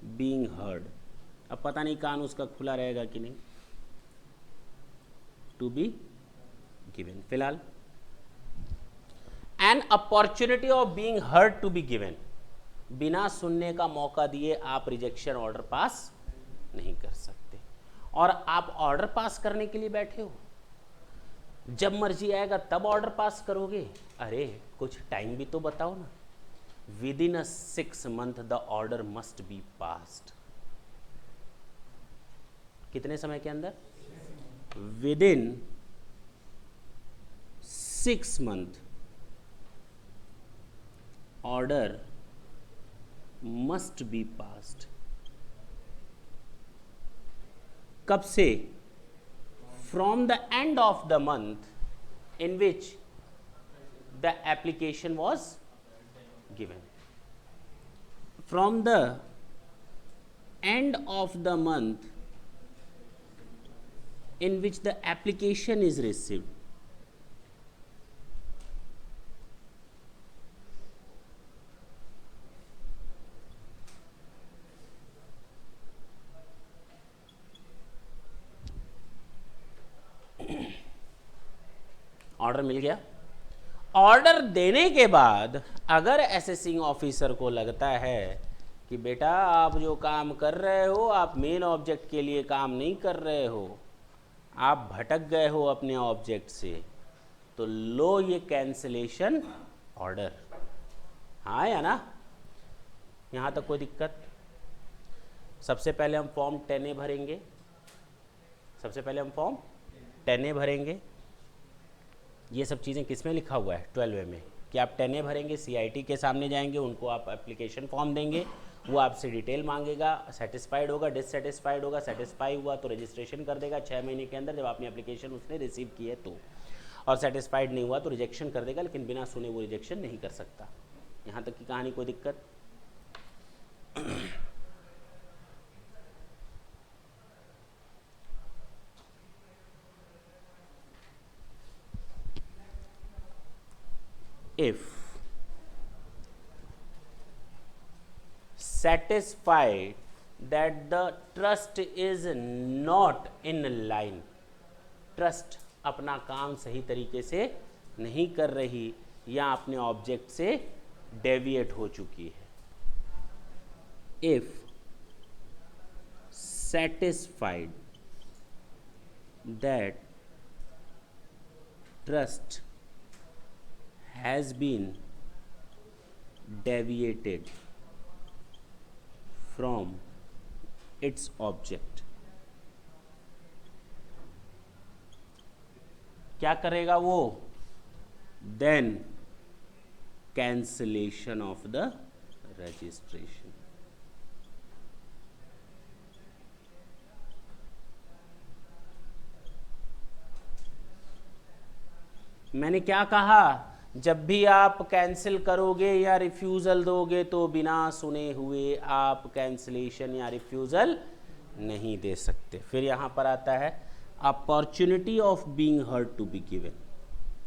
being heard. अब पता नहीं कान उसका खुला रहेगा कि नहीं, टू बी गिवन। फिलहाल an opportunity of being heard to be given, बिना सुनने का मौका दिए आप रिजेक्शन ऑर्डर पास नहीं कर सकते। और आप ऑर्डर पास करने के लिए बैठे हो, जब मर्जी आएगा तब ऑर्डर पास करोगे। अरे कुछ टाइम भी तो बताओ ना। Within a 6 month the order must be passed. कितने समय के अंदर? Within 6 month order must be passed. कब से? From the end of the month in which the application was given. From the end of the month in which the application is received। Order मिल गया। Order देने के बाद अगर assessing officer को लगता है कि बेटा आप जो काम कर रहे हो, आप मेन ऑब्जेक्ट के लिए काम नहीं कर रहे हो, आप भटक गए हो अपने ऑब्जेक्ट से, तो लो ये कैंसिलेशन ऑर्डर। हाँ या ना? यहाँ तक कोई दिक्कत? सबसे पहले हम फॉर्म 10A भरेंगे। सबसे पहले हम फॉर्म 10A भरेंगे। ये सब चीज़ें किस में लिखा हुआ है? 12A में। कि आप 10A भरेंगे, सीआईटी के सामने जाएंगे, उनको आप एप्लीकेशन फॉर्म देंगे, वो आपसे डिटेल मांगेगा, सेटिस्फाइड होगा, डिससेटिस्फाइड होगा, सेटिस्फाई हुआ तो रजिस्ट्रेशन कर देगा 6 महीने के अंदर, जब आपने एप्लीकेशन उसने रिसीव की है तो। और सेटिस्फाइड नहीं हुआ तो रिजेक्शन कर देगा, लेकिन बिना सुने वो रिजेक्शन नहीं कर सकता। यहाँ तक की कहानी, कोई दिक्कत? if satisfied that the trust is not in line, trust अपना काम सही तरीके से नहीं कर रही या अपने ऑब्जेक्ट से डेविएट हो चुकी है। if satisfied that trust has been deviated from its object, क्या करेगा वो? then cancellation of the registration। मैंने क्या कहा, जब भी आप कैंसिल करोगे या रिफ्यूज़ल दोगे तो बिना सुने हुए आप कैंसिलेशन या रिफ्यूज़ल नहीं दे सकते। फिर यहाँ पर आता है opportunity of being heard to be given.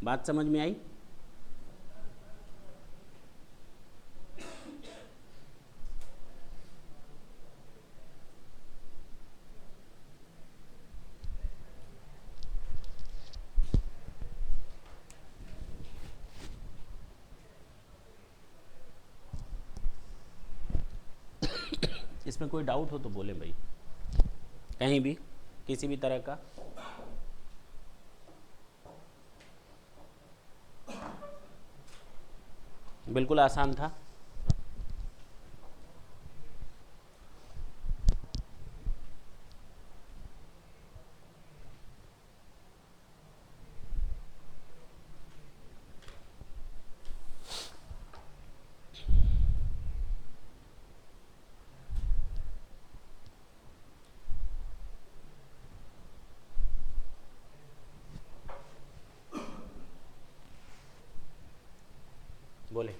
बात समझ में आई? इसमें कोई डाउट हो तो बोलें भाई, कहीं भी किसी भी तरह का। बिल्कुल आसान था। बोले।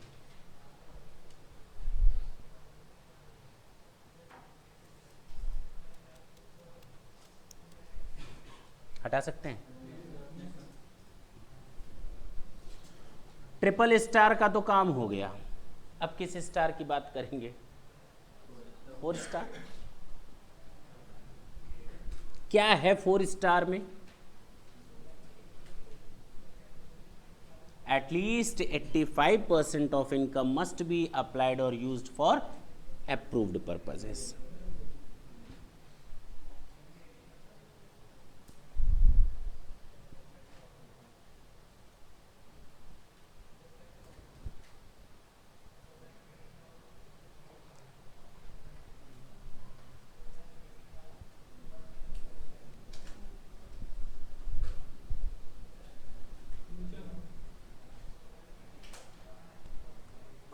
हटा सकते हैं। ट्रिपल स्टार का तो काम हो गया, अब किस स्टार की बात करेंगे? 4 स्टार। क्या है 4 स्टार में? At least 85% of income must be applied or used for approved purposes.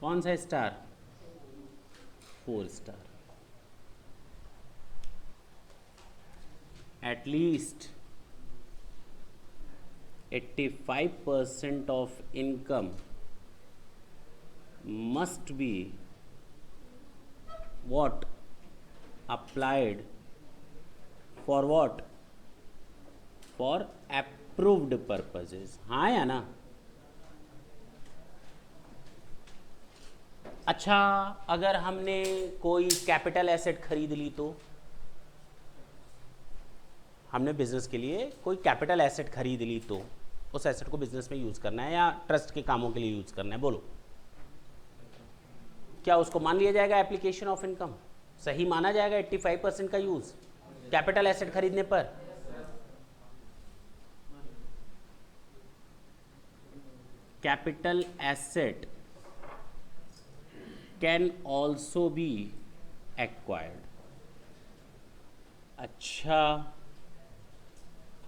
कौन सा star? 4 star. At least 85% of income must be what? Applied for what? For approved purposes. हाँ या ना? अच्छा, अगर हमने कोई कैपिटल एसेट खरीद ली तो, हमने बिजनेस के लिए कोई कैपिटल एसेट खरीद ली तो उस एसेट को बिजनेस में यूज करना है या ट्रस्ट के कामों के लिए यूज करना है, बोलो, क्या उसको मान लिया जाएगा एप्लीकेशन ऑफ इनकम? सही माना जाएगा 85% का यूज कैपिटल एसेट खरीदने पर? Capital asset can also be acquired. अच्छा,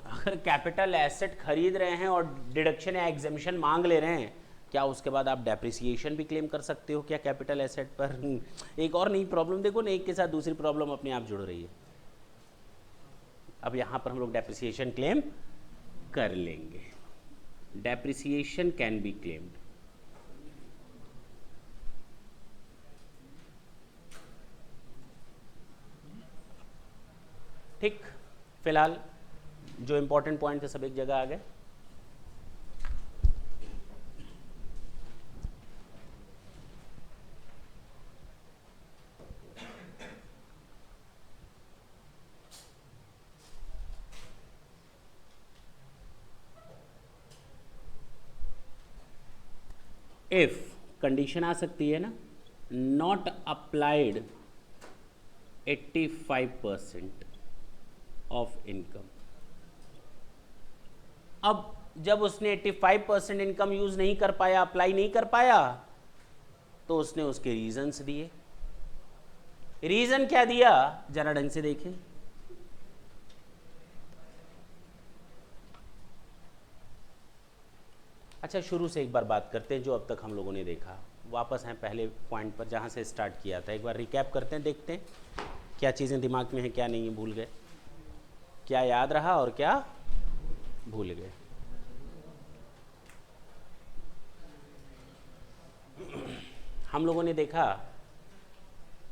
अगर कैपिटल एसेट खरीद रहे हैं और डिडक्शन या एग्जेम्पशन मांग ले रहे हैं, क्या उसके बाद आप डेप्रिसिएशन भी क्लेम कर सकते हो क्या कैपिटल एसेट पर? एक और नई प्रॉब्लम देखो ना, एक के साथ दूसरी प्रॉब्लम अपने आप जुड़ रही है। अब यहां पर हम लोग डेप्रिसिएशन क्लेम कर लेंगे। Depreciation can be claimed. ठीक, फिलहाल जो इंपॉर्टेंट पॉइंट थे सब एक जगह आ गए। इफ कंडीशन आ सकती है ना, नॉट अप्लाइड 85% ऑफ इनकम। अब जब उसने 85% इनकम यूज नहीं कर पाया, अप्लाई नहीं कर पाया, तो उसने उसके रीजंस दिए। रीजन क्या दिया जरा ढंग से देखें। अच्छा, शुरू से एक बार बात करते हैं जो अब तक हम लोगों ने देखा। वापस हैं पहले पॉइंट पर जहाँ से स्टार्ट किया था, एक बार रिकैप करते हैं, देखते हैं क्या चीज़ें दिमाग में हैं, क्या नहीं है, भूल गए, क्या याद रहा और क्या भूल गए। हम लोगों ने देखा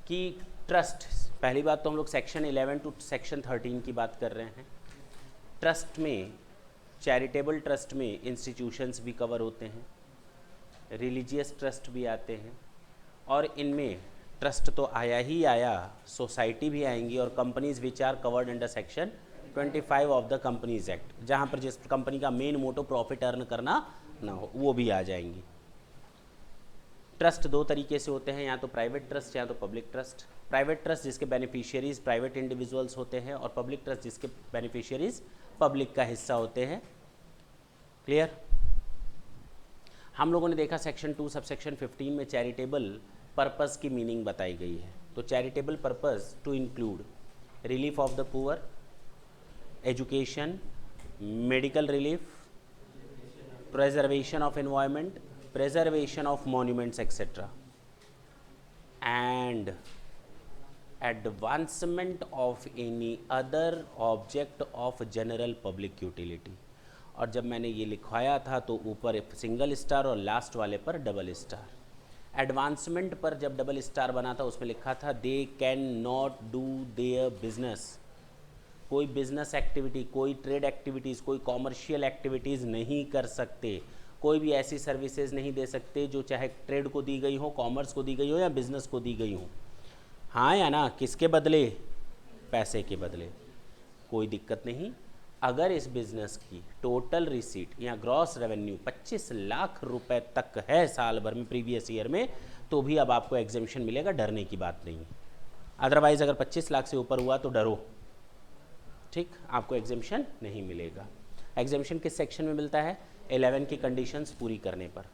कि ट्रस्ट, पहली बात तो हम लोग सेक्शन 11 टू सेक्शन 13 की बात कर रहे हैं। ट्रस्ट में, चैरिटेबल ट्रस्ट में इंस्टीट्यूशंस भी कवर होते हैं, रिलीजियस ट्रस्ट भी आते हैं, और इनमें ट्रस्ट तो आया ही आया, सोसाइटी भी आएंगी, और companies which are covered under section 25 of the companies act, जहाँ पर जिस कंपनी का मेन मोटो प्रॉफिट अर्न करना ना हो, वो भी आ जाएंगी। ट्रस्ट दो तरीके से होते हैं, या तो प्राइवेट ट्रस्ट या तो पब्लिक ट्रस्ट। प्राइवेट ट्रस्ट जिसके बेनिफिशियरीज प्राइवेट इंडिविजुअल्स होते हैं, और पब्लिक ट्रस्ट जिसके बेनिफिशियरीज पब्लिक का हिस्सा होते हैं। क्लियर? हम लोगों ने देखा सेक्शन 2 सबसेक्शन 15 में चैरिटेबल पर्पस की मीनिंग बताई गई है। तो charitable purpose to include relief of the poor, education, medical relief, preservation of environment, preservation of monuments etc. and advancement of any other object of general public utility। और जब मैंने ये लिखवाया था तो ऊपर सिंगल स्टार और लास्ट वाले पर डबल स्टार। एडवांसमेंट पर जब डबल स्टार बना था उसमें लिखा था they can not do their business, कोई बिजनेस एक्टिविटी, कोई ट्रेड एक्टिविटीज़, कोई कॉमर्शियल एक्टिविटीज़ नहीं कर सकते, कोई भी ऐसी सर्विसेज नहीं दे सकते जो चाहे ट्रेड को दी गई हो, कॉमर्स को दी गई हो या बिजनेस को दी गई हो। हाँ या ना? किसके बदले? पैसे के बदले। कोई दिक्कत नहीं। अगर इस बिजनेस की टोटल रिसीट या ग्रॉस रेवेन्यू 25 लाख रुपए तक है साल भर में, प्रीवियस ईयर में, तो भी अब आपको एग्जेम्पशन मिलेगा, डरने की बात नहीं है। अदरवाइज अगर 25 लाख से ऊपर हुआ तो डरो, ठीक, आपको एग्जेम्पशन नहीं मिलेगा। एग्जेम्पशन किस सेक्शन में मिलता है? 11 की कंडीशंस पूरी करने पर।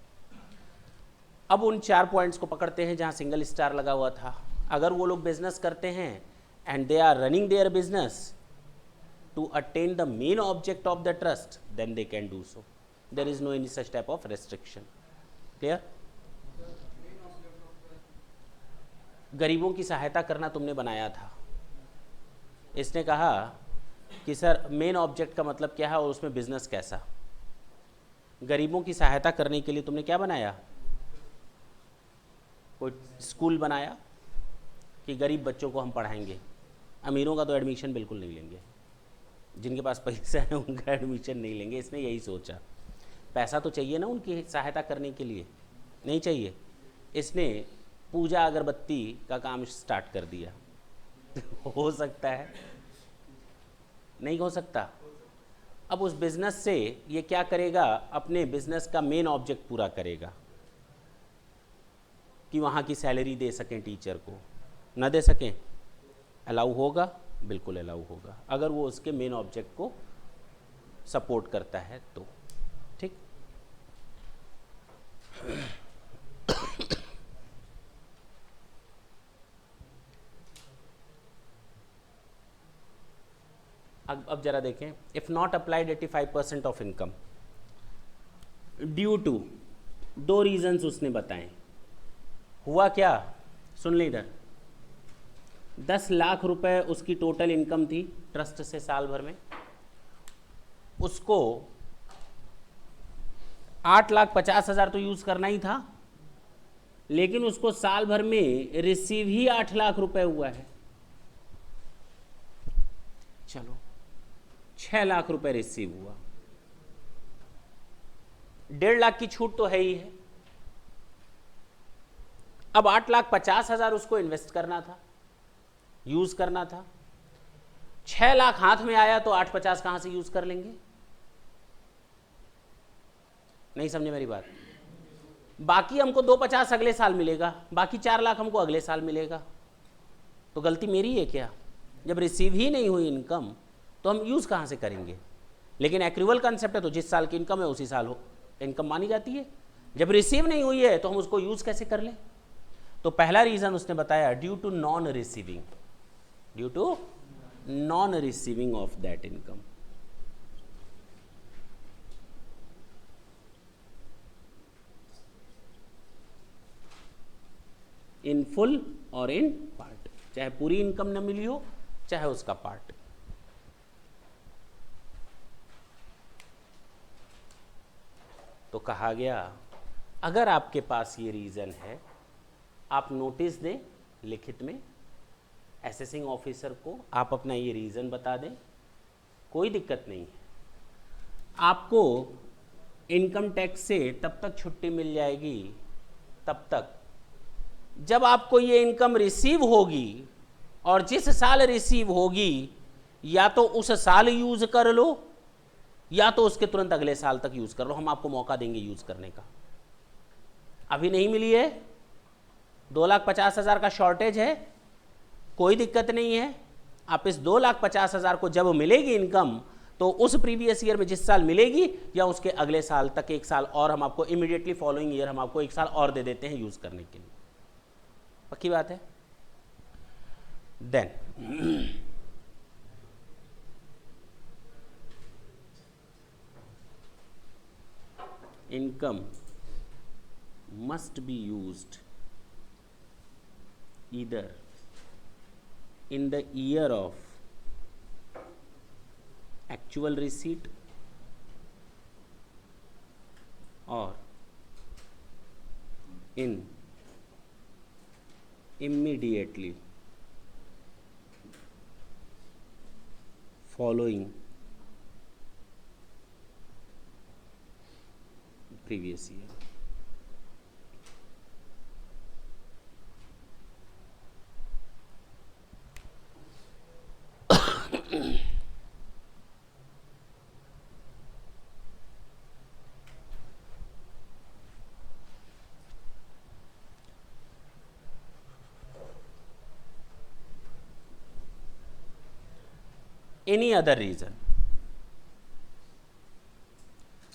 अब उन 4 पॉइंट्स को पकड़ते हैं जहां सिंगल स्टार लगा हुआ था। अगर वो लोग बिजनेस करते हैं and they are running their business to attain the main object of the trust, then they can do so, there is no any such type of restriction. Clear? गरीबों की सहायता करना तुमने बनाया था। इसने कहा कि सर मेन ऑब्जेक्ट का मतलब क्या है और उसमें बिजनेस कैसा? गरीबों की सहायता करने के लिए तुमने क्या बनाया? कोई स्कूल बनाया कि गरीब बच्चों को हम पढ़ाएंगे, अमीरों का तो एडमिशन बिल्कुल नहीं लेंगे, जिनके पास पैसा है उनका एडमिशन नहीं लेंगे। इसने यही सोचा, पैसा तो चाहिए ना उनकी सहायता करने के लिए, नहीं चाहिए। इसने पूजा अगरबत्ती का काम स्टार्ट कर दिया। हो सकता है? नहीं हो सकता। अब उस बिजनेस से ये क्या करेगा? अपने बिजनेस का मेन ऑब्जेक्ट पूरा करेगा कि वहाँ की सैलरी दे सकें टीचर को, ना दे सकें, अलाउ होगा? बिल्कुल अलाउ होगा, अगर वो उसके मेन ऑब्जेक्ट को सपोर्ट करता है तो। ठीक। अब जरा देखें, if not applied 85% of income due to, 2 reasons उसने बताए। हुआ क्या? सुन ले इधर। 10 लाख रुपए उसकी टोटल इनकम थी ट्रस्ट से साल भर में, उसको 8,50,000 तो यूज करना ही था, लेकिन उसको साल भर में रिसीव ही 8 लाख रुपए हुआ है। चलो 6 लाख रुपए रिसीव हुआ, 1.5 लाख की छूट तो है ही है। अब 8,50,000 उसको इन्वेस्ट करना था, यूज करना था। 6 लाख हाथ में आया तो 8,50 कहां से यूज कर लेंगे? नहीं समझे मेरी बात? बाकी हमको 2,50 अगले साल मिलेगा, बाकी 4 लाख हमको अगले साल मिलेगा। तो गलती मेरी है क्या? जब रिसीव ही नहीं हुई इनकम तो हम यूज कहां से करेंगे? लेकिन एक्रूवल कंसेप्ट है तो जिस साल की इनकम है उसी साल हो इनकम मानी जाती है। जब रिसीव नहीं हुई है तो हम उसको यूज कैसे कर लें? तो पहला रीजन उसने बताया due to non receiving, due to non receiving of that income. In full or in part, चाहे पूरी इनकम न मिली हो चाहे उसका पार्ट। तो कहा गया अगर आपके पास ये रीज़न है, आप नोटिस दें लिखित में, असेसिंग ऑफिसर को आप अपना ये रीज़न बता दें, कोई दिक्कत नहीं है। आपको इनकम टैक्स से तब तक छुट्टी मिल जाएगी तब तक जब आपको ये इनकम रिसीव होगी, और जिस साल रिसीव होगी या तो उस साल यूज कर लो या तो उसके तुरंत अगले साल तक यूज कर लो, हम आपको मौका देंगे यूज करने का। अभी नहीं मिली है, 2,50,000 का शॉर्टेज है, कोई दिक्कत नहीं है। आप इस 2,50,000 को जब मिलेगी इनकम, तो उस प्रीवियस ईयर में जिस साल मिलेगी या उसके अगले साल तक, एक साल और हम आपको इमीडिएटली फॉलोइंग ईयर हम आपको एक साल और दे देते हैं यूज करने के लिए। पक्की बात है? Then income must be used either in the year of actual receipt or in immediately following previous year. Any other reason?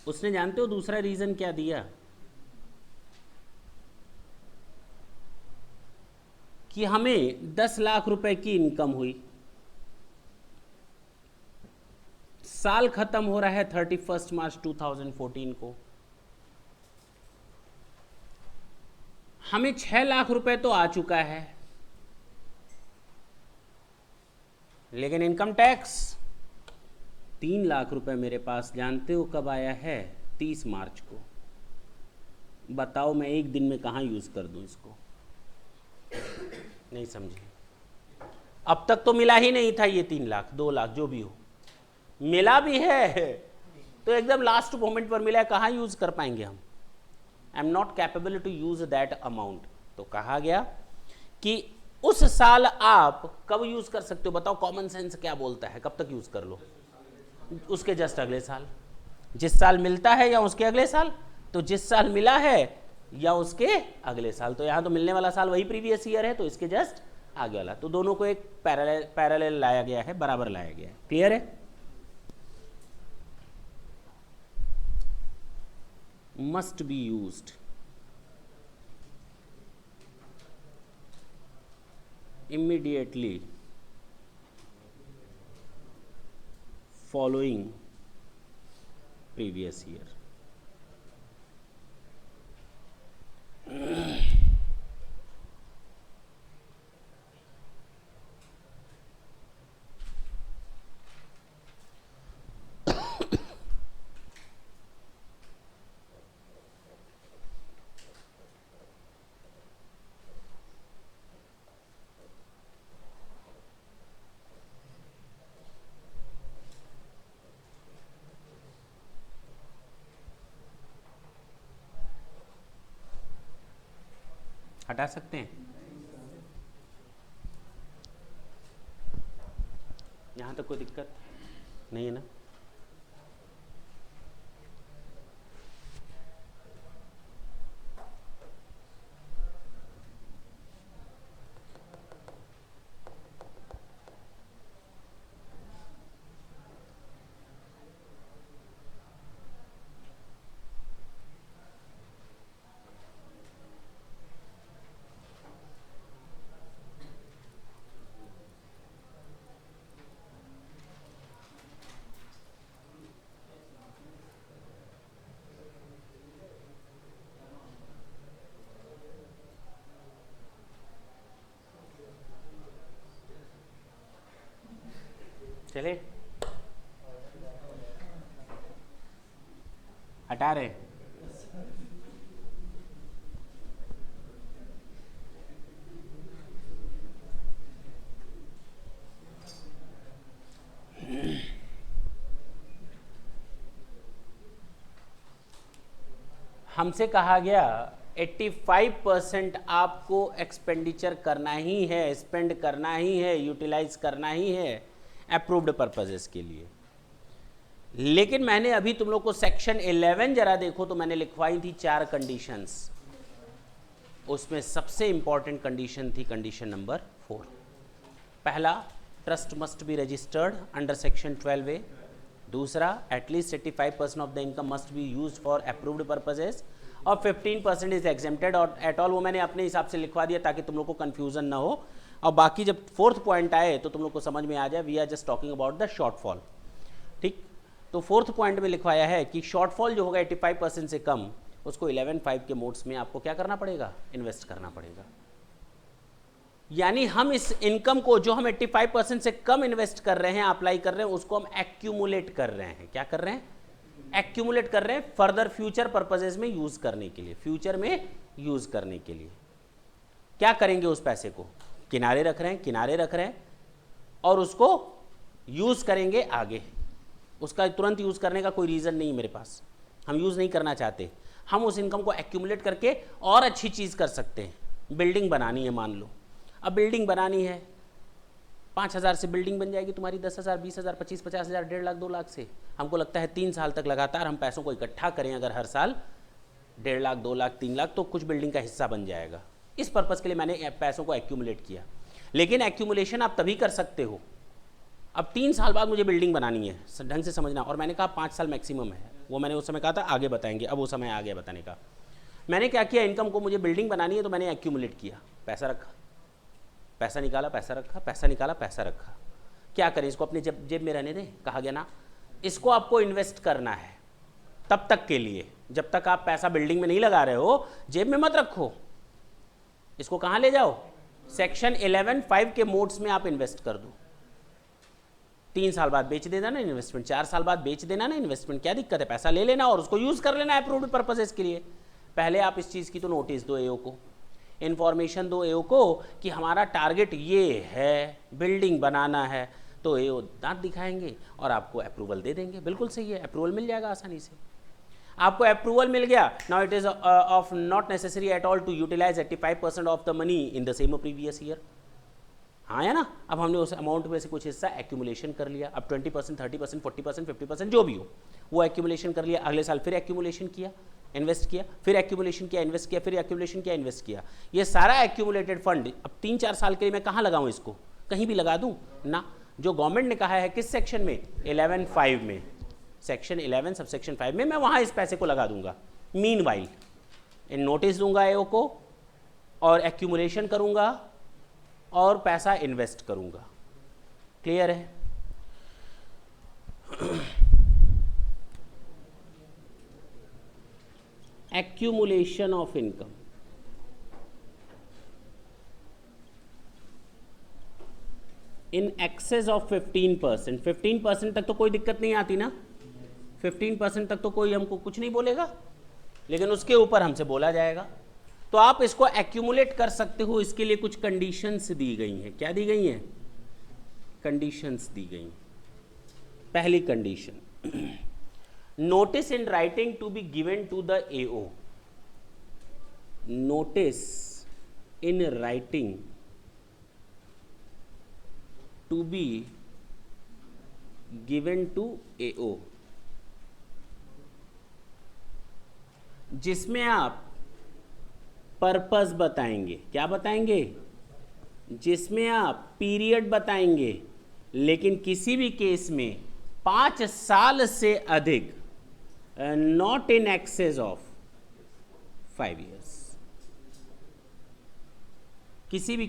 उसने जानते हो दूसरा रीजन क्या दिया? कि हमें 10 लाख रुपए की इनकम हुई, साल खत्म हो रहा है 31 मार्च 2014 को, हमें 6 लाख रुपए तो आ चुका है, लेकिन इनकम टैक्स 3 लाख रुपए मेरे पास जानते हो कब आया है? 30 मार्च को। बताओ मैं एक दिन में कहाँ यूज़ कर दूँ इसको? नहीं समझे? अब तक तो मिला ही नहीं था ये 3 लाख 2 लाख जो भी हो, मिला भी है तो एकदम लास्ट मोमेंट पर मिला है, कहाँ यूज़ कर पाएंगे हम? I am not capable to use that amount. तो कहा गया कि उस साल आप कब यूज़ कर सकते हो? बताओ कॉमन सेंस क्या बोलता है, कब तक यूज़ कर लो? उसके जस्ट अगले साल, जिस साल मिलता है या उसके अगले साल, तो जिस साल मिला है या उसके अगले साल, तो यहां तो मिलने वाला साल वही प्रीवियस ईयर है, तो इसके जस्ट आगे वाला, तो दोनों को एक पैरेलल लाया गया है, बराबर लाया गया है। क्लियर है? Must be used immediately following previous year. हटा सकते हैं? यहाँ तक कोई दिक्कत नहीं है ना? चले हटा रहे हमसे कहा गया 85% आपको एक्सपेंडिचर करना ही है, स्पेंड करना ही है, यूटिलाइज करना ही है अप्रूव्ड पर्पजेस के लिए। लेकिन मैंने अभी तुम लोग को सेक्शन 11 जरा देखो तो मैंने लिखवाई थी 4 कंडीशंस। उसमें सबसे इंपॉर्टेंट कंडीशन थी कंडीशन नंबर 4। पहला, trust must be registered under section 12A। दूसरा, at least 85% of the income must be used for approved purposes, और 15% इज एग्जेम्प्टेड और एट ऑल वो मैंने अपने हिसाब से लिखवा दिया ताकि तुम लोग को कंफ्यूजन ना हो। और बाकी जब 4th पॉइंट आए तो तुम लोग को समझ में आ जाए, we are just talking about the shortfall. ठीक, तो 4th पॉइंट में लिखवाया है कि शॉर्टफॉल जो होगा 85% से कम, उसको 11(5) के मोड्स में आपको क्या करना पड़ेगा, इन्वेस्ट करना पड़ेगा। यानी हम इस इनकम को जो हम 85% से कम इन्वेस्ट कर रहे हैं, अप्लाई कर रहे हैं, उसको हम एक्यूमुलेट कर रहे हैं। क्या कर रहे हैं, एक्यूमुलेट कर रहे हैं फर्दर फ्यूचर पर्पजेज में यूज करने के लिए, फ्यूचर में यूज करने के लिए। क्या करेंगे, उस पैसे को किनारे रख रहे हैं, किनारे रख रहे हैं, और उसको यूज करेंगे आगे। उसका तुरंत यूज करने का कोई रीजन नहीं मेरे पास, हम यूज नहीं करना चाहते। हम उस इनकम को एक्यूमुलेट करके और अच्छी चीज कर सकते हैं। बिल्डिंग बनानी है, मान लो अब बिल्डिंग बनानी है, 5,000 से बिल्डिंग बन जाएगी तुम्हारी 10,000, 20,000, 25,000, 50,000, 1.5 लाख, 2 लाख से। हमको लगता है 3 साल तक लगातार हम पैसों को इकट्ठा करें, अगर हर साल 1.5 लाख, 2 लाख, 3 लाख, तो कुछ बिल्डिंग का हिस्सा बन जाएगा। इस पर्पज़ के लिए मैंने पैसों को एक्यूमुलेट किया। लेकिन एक्यूमुलेशन आप तभी कर सकते हो, अब 3 साल बाद मुझे बिल्डिंग बनानी है, ढंग से समझना। और मैंने कहा 5 साल मैक्सिमम है, वो मैंने उस समय कहा था आगे बताएंगे, अब वो समय आ गया बताने का। मैंने क्या किया, इनकम को मुझे बिल्डिंग बनानी है तो मैंने एक्यूमुलेट किया, पैसा रखा, पैसा निकाला, पैसा रखा, पैसा निकाला, पैसा रखा। क्या करें, इसको अपने जेब में रहने दें, कहा गया ना। इसको आपको इन्वेस्ट करना है तब तक के लिए, जब तक आप पैसा बिल्डिंग में नहीं लगा रहे हो, जेब में मत रखो। इसको कहाँ ले जाओ, सेक्शन 11(5) के मोड्स में आप इन्वेस्ट कर दो। 3 साल बाद बेच देना ना इन्वेस्टमेंट, 4 साल बाद बेच देना ना इन्वेस्टमेंट, क्या दिक्कत है, पैसा ले लेना और उसको यूज कर लेना अप्रूव्ड पर्पसेस के लिए। पहले आप इस चीज़ की तो नोटिस दो एओ को, इन्फॉर्मेशन दो एओ को कि हमारा टारगेट ये है, बिल्डिंग बनाना है, तो एओ दांत दिखाएंगे और आपको अप्रूवल दे देंगे। बिल्कुल सही है, अप्रूवल मिल जाएगा आसानी से। आपको अप्रूवल मिल गया, now it is of not necessary at all to utilize 85% of the money in the same previous year. हाँ है ना, अब हमने उस अमाउंट में से कुछ हिस्सा एक्यूमुलेशन कर लिया। अब 20%, 30%, 40%, 50% जो भी हो वो एक्यूमुलेशन कर लिया। अगले साल फिर एक्यूमुलेशन किया, इन्वेस्ट किया, फिर एक्यूमुलेशन किया, इन्वेस्ट किया, फिर एक्यूमुलेशन किया, इन्वेस्ट किया। ये सारा एक्यूमुलेटेड फंड अब 3-4 साल के लिए मैं कहाँ लगाऊं इसको, कहीं भी लगा दूं ना। जो गवर्नमेंट ने कहा है किस सेक्शन में, 11(5) में, सेक्शन 11 सब सेक्शन 5 में, मैं वहाँ इस पैसे को लगा दूंगा। मीनवाइल इन नोटिस दूंगा एओ को और एक्यूमुलेशन करूंगा और पैसा इन्वेस्ट करूंगा। क्लियर है। Accumulation of income, in excess of 15%। 15% तक तो कोई दिक्कत नहीं आती ना, 15% तक तो कोई हमको कुछ नहीं बोलेगा, लेकिन उसके ऊपर हमसे बोला जाएगा। तो आप इसको एक्यूमुलेट कर सकते हो, इसके लिए कुछ कंडीशंस दी गई हैं। क्या दी गई हैं, कंडीशंस दी गई। पहली condition, notice in writing to be given to the AO. Notice in writing to be given to AO, जिसमें आप पर्पस बताएंगे। क्या बताएंगे, जिसमें आप पीरियड बताएंगे, लेकिन किसी भी केस में 5 साल से अधिक, not in excess of 5 years। किसी भी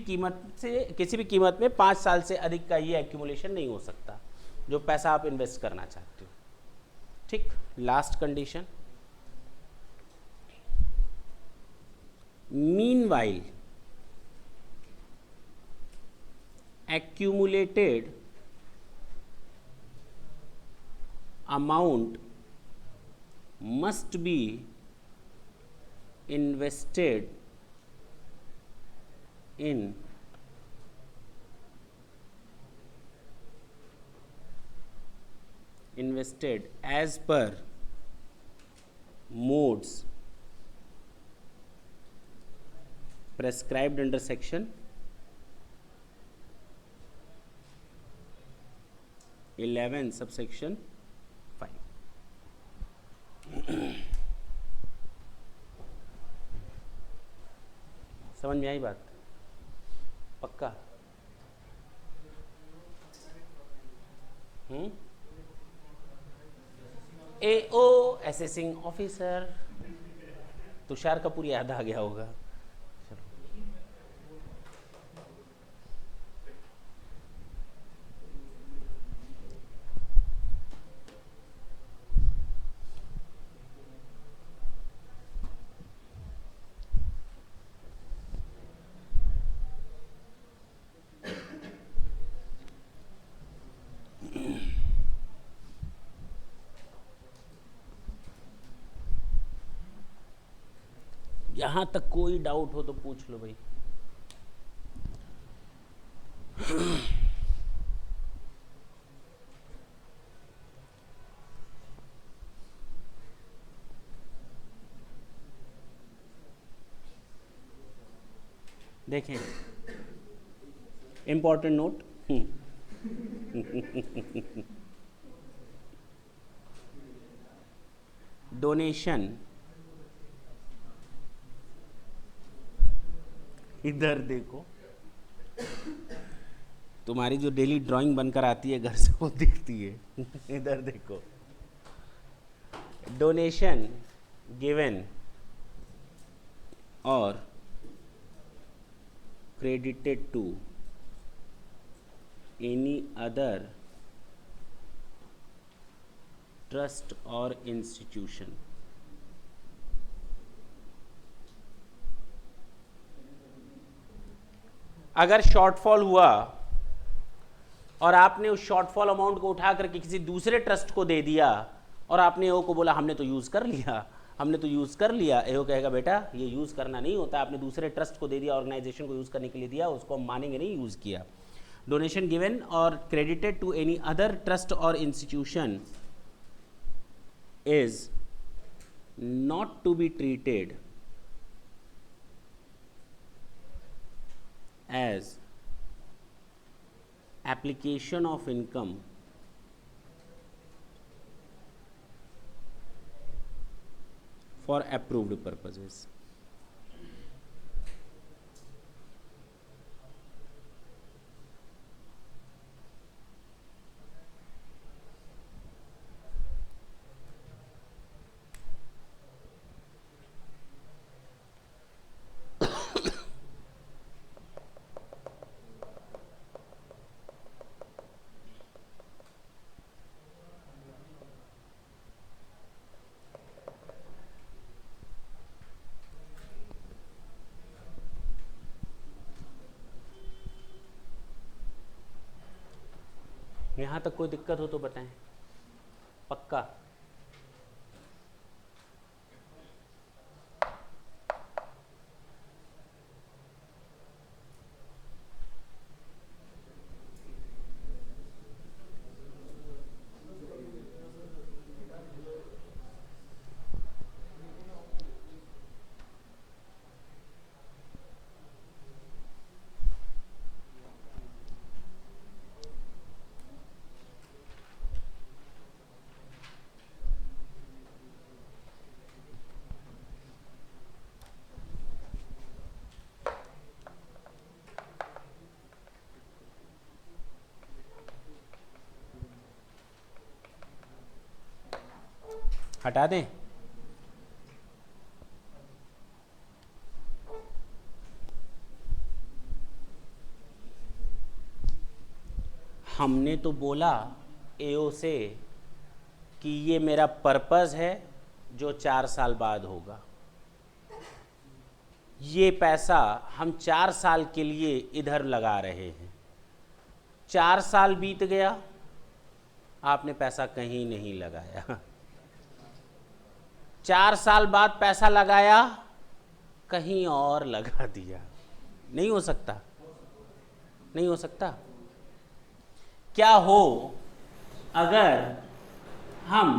कीमत में 5 साल से अधिक का ये एक्यूमुलेशन नहीं हो सकता, जो पैसा आप इन्वेस्ट करना चाहते हो। ठीक, last condition, meanwhile accumulated amount must be invested in as per modes prescribed under section 11 subsection 5. समझ में आई बात? पक्का? AO assessing officer, Tushar Kapoor याद आ गया होगा। यहां तक कोई डाउट हो तो पूछ लो भाई। देखें, इंपॉर्टेंट नोट, डोनेशन, इधर देखो, तुम्हारी जो डेली ड्राइंग बनकर आती है घर से वो दिखती है। इधर देखो, डोनेशन गिवन और credited to any other trust or institution अगर शॉर्टफॉल हुआ और आपने उस शॉर्टफॉल अमाउंट को उठा करके किसी दूसरे ट्रस्ट को दे दिया और आपने एओ को बोला हमने तो यूज़ कर लिया, हमने तो यूज़ कर लिया, एओ कहेगा बेटा ये यूज़ करना नहीं होता, आपने दूसरे ट्रस्ट को दे दिया, ऑर्गेनाइजेशन को यूज़ करने के लिए दिया, उसको हम मानेंगे नहीं यूज़ किया। डोनेशन गिवन और credited to any other trust और institution is not to be treated as application of income for approved purposes. यहाँ तक कोई दिक्कत हो तो बताएं। पक्का? हटा दें? हमने तो बोला एओ से कि ये मेरा पर्पस है जो 4 साल बाद होगा, ये पैसा हम 4 साल के लिए इधर लगा रहे हैं। 4 साल बीत गया, आपने पैसा कहीं नहीं लगाया। 4 साल बाद पैसा लगाया, कहीं और लगा दिया। नहीं हो सकता? नहीं हो सकता? क्या हो अगर हम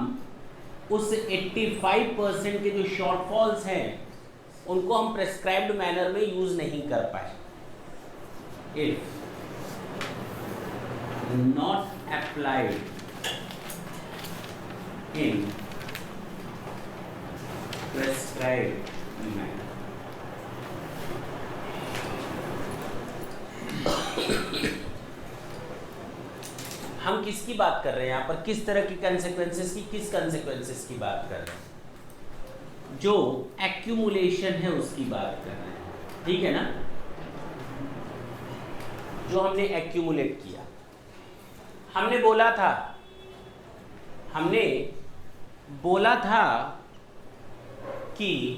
उस 85% के जो शॉर्टफॉल्स हैं उनको हम प्रेस्क्राइब्ड मैनर में यूज नहीं कर पाए। If not applied in prescribed manner. हम किसकी बात कर रहे हैं यहाँ पर, किस तरह की कंसेक्वेंसेस की, किस कंसेक्वेंसेस की बात कर रहे हैं? जो एक्यूमुलेशन है उसकी बात कर रहे हैं, ठीक है ना? जो हमने एक्यूमुलेट किया, हमने बोला था कि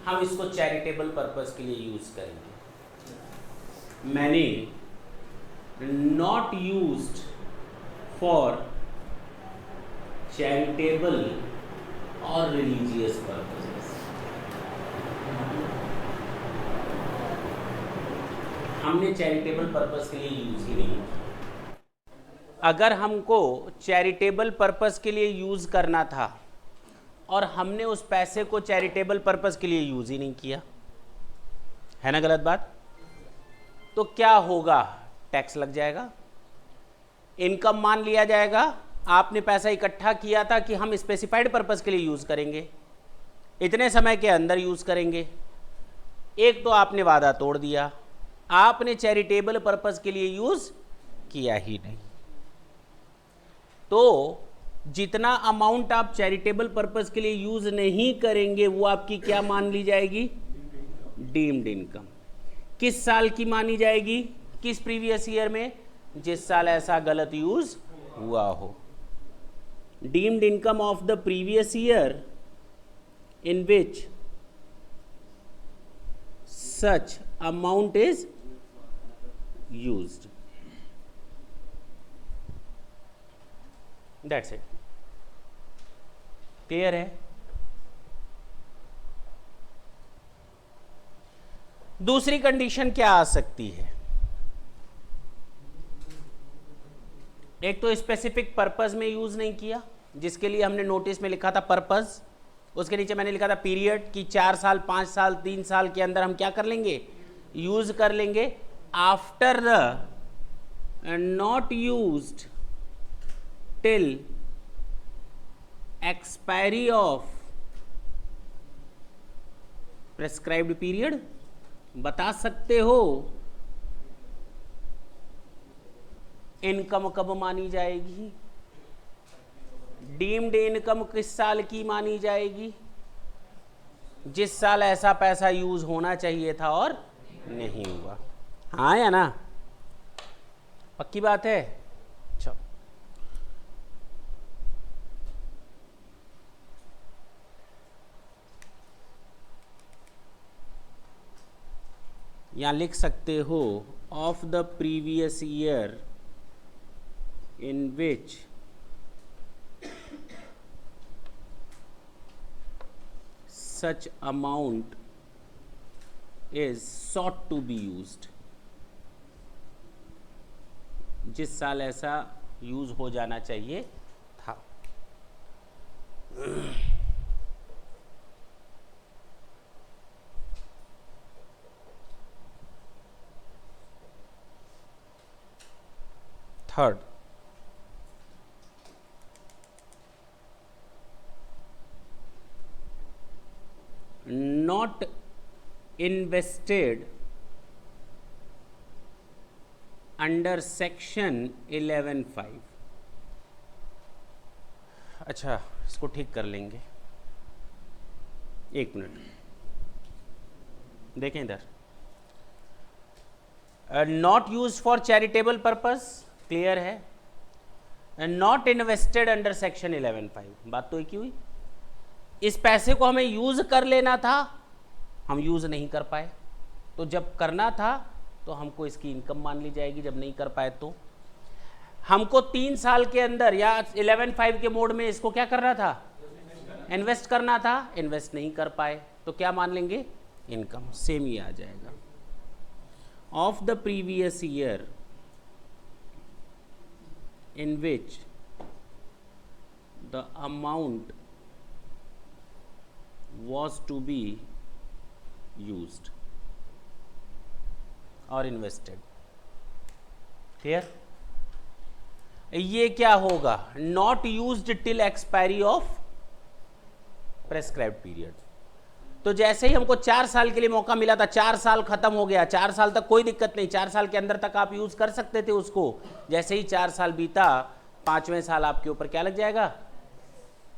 हम इसको चैरिटेबल पर्पस के लिए यूज करेंगे। मैंने नॉट यूज्ड फॉर चैरिटेबल और रिलीजियस पर्पसेस। हमने चैरिटेबल पर्पस के लिए यूज ही नहीं किया। अगर हमको चैरिटेबल पर्पस के लिए यूज करना था और हमने उस पैसे को चैरिटेबल पर्पस के लिए यूज ही नहीं किया, है ना गलत बात? तो क्या होगा? टैक्स लग जाएगा, इनकम मान लिया जाएगा। आपने पैसा इकट्ठा किया था कि हम स्पेसिफाइड पर्पस के लिए यूज करेंगे, इतने समय के अंदर यूज करेंगे। एक तो आपने वादा तोड़ दिया, आपने चैरिटेबल पर्पस के लिए यूज किया ही नहीं। तो जितना अमाउंट आप चैरिटेबल पर्पस के लिए यूज नहीं करेंगे वो आपकी क्या मान ली जाएगी? Deemed income. किस साल की मानी जाएगी? किस प्रीवियस ईयर में? जिस साल ऐसा गलत यूज हुआ हो। Deemed income of the previous year in which such amount is used. That's it. Clear है? दूसरी कंडीशन क्या आ सकती है? एक तो स्पेसिफिक पर्पस में यूज नहीं किया, जिसके लिए हमने नोटिस में लिखा था पर्पस, उसके नीचे मैंने लिखा था पीरियड कि 4 साल 5 साल 3 साल के अंदर हम क्या कर लेंगे? यूज कर लेंगे। After the not used till expiry of prescribed period. बता सकते हो इनकम कब मानी जाएगी? डीम्ड इनकम किस साल की मानी जाएगी? जिस साल ऐसा पैसा यूज होना चाहिए था और नहीं हुआ। हाँ या ना? पक्की बात है? चलो, यहां लिख सकते हो of the previous year in which such amount is sought to be used। जिस साल ऐसा यूज हो जाना चाहिए था। Third, not invested under section 11(5)। अच्छा, इसको ठीक कर लेंगे, एक मिनट देखें इधर। Not use for charitable purpose, clear है। नॉट इन्वेस्टेड अंडर सेक्शन 11(5), बात तो एक ही हुई। इस पैसे को हमें यूज कर लेना था, हम यूज नहीं कर पाए, तो जब करना था तो हमको इसकी इनकम मान ली जाएगी, जब नहीं कर पाए तो हमको 3 साल के अंदर या 11(5) के मोड में इसको क्या करना था? इन्वेस्ट करना था, इन्वेस्ट नहीं कर पाए तो क्या मान लेंगे? इनकम। सेम ही आ जाएगा। Of the previous year in which the amount was to be used और इन्वेस्टेड। क्लियर? ये क्या होगा? Not used till expiry of prescribed period. तो जैसे ही हमको 4 साल के लिए मौका मिला था, 4 साल खत्म हो गया, 4 साल तक कोई दिक्कत नहीं, 4 साल के अंदर तक आप यूज कर सकते थे उसको। जैसे ही 4 साल बीता, 5वें साल आपके ऊपर क्या लग जाएगा?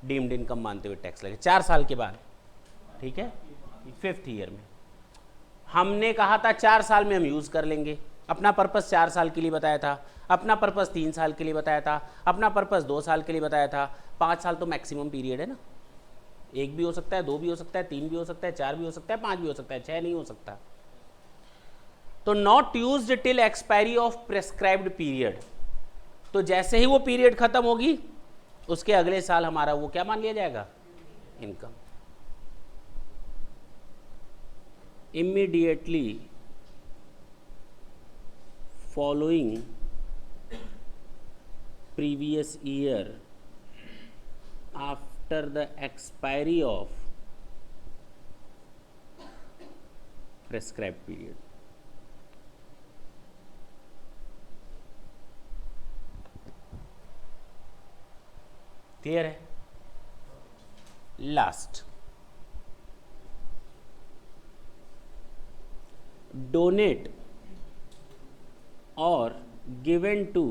डीम्ड इनकम मानते हुए टैक्स लगे 4 साल के बाद। ठीक है, 5th ईयर में हमने कहा था 4 साल में हम यूज कर लेंगे। अपना पर्पस 4 साल के लिए बताया था, अपना पर्पस 3 साल के लिए बताया था, अपना पर्पस 2 साल के लिए बताया था। 5 साल तो मैक्सिमम पीरियड है ना, 1 भी हो सकता है, 2 भी हो सकता है, 3 भी हो सकता है, 4 भी हो सकता है, 5 भी हो सकता है, 6 नहीं हो सकता। तो not used till expiry of prescribed period. तो जैसे ही वो पीरियड खत्म होगी, उसके अगले साल हमारा वो क्या मान लिया जाएगा? Income. Immediately following previous year after the expiry of prescribed period। Clear है? Last, donate or given to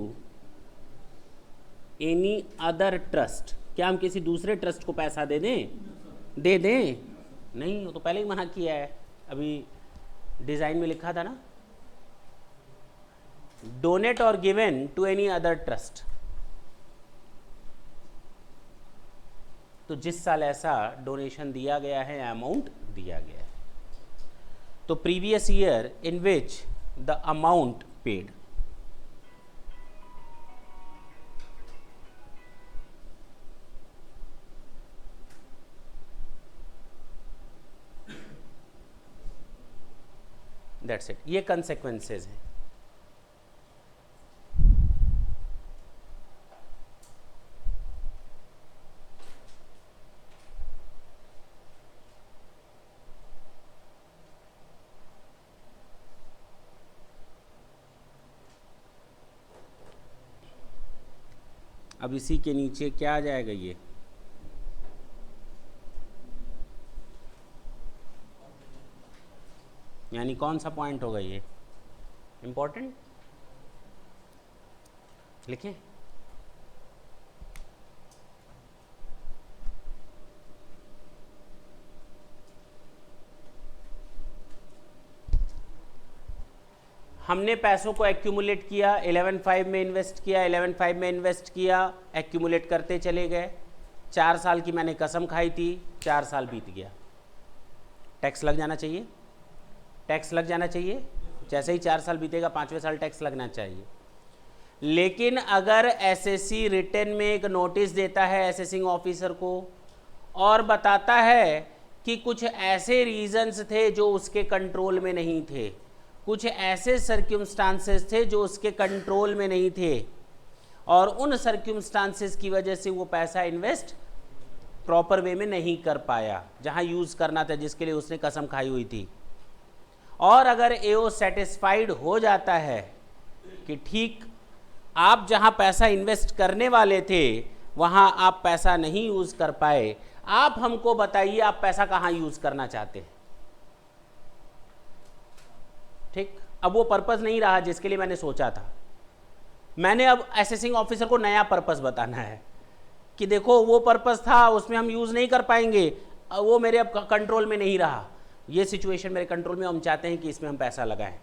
any other trust. क्या हम किसी दूसरे ट्रस्ट को पैसा दे दें? दे दें? नहीं, वो तो पहले ही मना किया है, अभी डिजाइन में लिखा था ना, donate or given to any other trust. तो जिस साल ऐसा डोनेशन दिया गया है, अमाउंट दिया गया है, तो previous year in which the amount paid. That's it. ये कंसेक्वेंसेज हैं। अब इसी के नीचे क्या आ जाएगा? ये यानी कौन सा पॉइंट होगा? ये इंपॉर्टेंट लिखें। हमने पैसों को एक्यूमुलेट किया, 11/5 में इन्वेस्ट किया, 11/5 में इन्वेस्ट किया, एक्यूमुलेट करते चले गए। 4 साल की मैंने कसम खाई थी, 4 साल बीत गया, टैक्स लग जाना चाहिए, टैक्स लग जाना चाहिए। जैसे ही 4 साल बीतेगा, 5वें साल टैक्स लगना चाहिए। लेकिन अगर एसएससी रिटन में एक नोटिस देता है असेसिंग ऑफिसर को और बताता है कि कुछ ऐसे रीजंस थे जो उसके कंट्रोल में नहीं थे, कुछ ऐसे सर्क्यूमस्टांसेस थे जो उसके कंट्रोल में नहीं थे, और उन सर्क्यूमस्टांसेस की वजह से वो पैसा इन्वेस्ट प्रॉपर वे में नहीं कर पाया जहां यूज करना था, जिसके लिए उसने कसम खाई हुई थी। और अगर एओ सेटिस्फाइड हो जाता है कि ठीक आप जहां पैसा इन्वेस्ट करने वाले थे वहां आप पैसा नहीं यूज कर पाए, आप हमको बताइए आप पैसा कहां यूज करना चाहते हैं। ठीक, अब वो पर्पस नहीं रहा जिसके लिए मैंने सोचा था। मैंने अब असेसिंग ऑफिसर को नया पर्पस बताना है कि देखो वो पर्पस था, उसमें हम यूज नहीं कर पाएंगे, वो मेरे अब कंट्रोल में नहीं रहा, ये सिचुएशन मेरे कंट्रोल में, हम चाहते हैं कि इसमें हम पैसा लगाएं।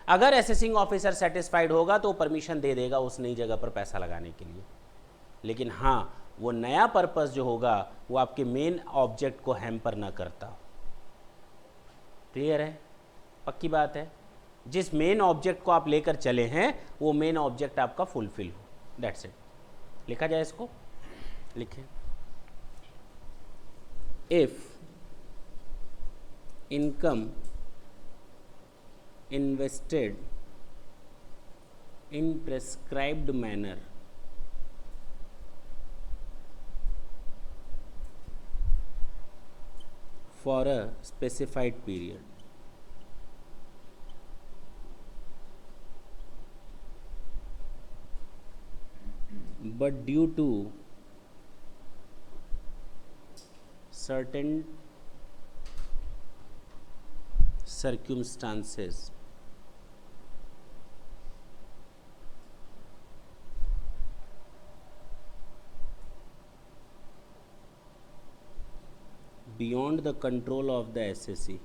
अगर असेसिंग ऑफिसर सेटिस्फाइड होगा तो परमिशन दे देगा उस नई जगह पर पैसा लगाने के लिए। लेकिन हाँ, वो नया पर्पस जो होगा वो आपके मेन ऑब्जेक्ट को हैम्पर ना करता। क्लियर है? पक्की बात है? जिस मेन ऑब्जेक्ट को आप लेकर चले हैं वो मेन ऑब्जेक्ट आपका फुलफिल हो। That's it. लिखा जाए इसको, लिखें। If income invested in prescribed manner for a specified period, but due to certain circumstances beyond the control of the SSE,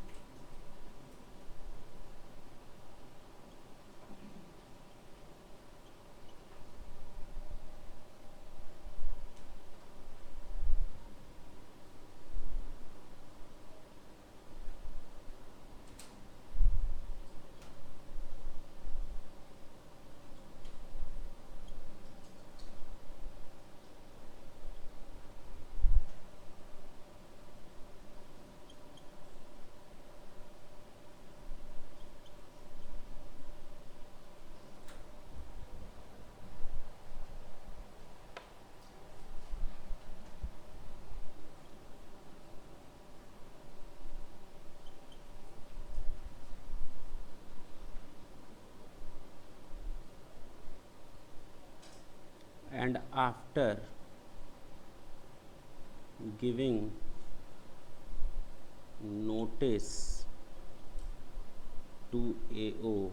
and after giving notice to AO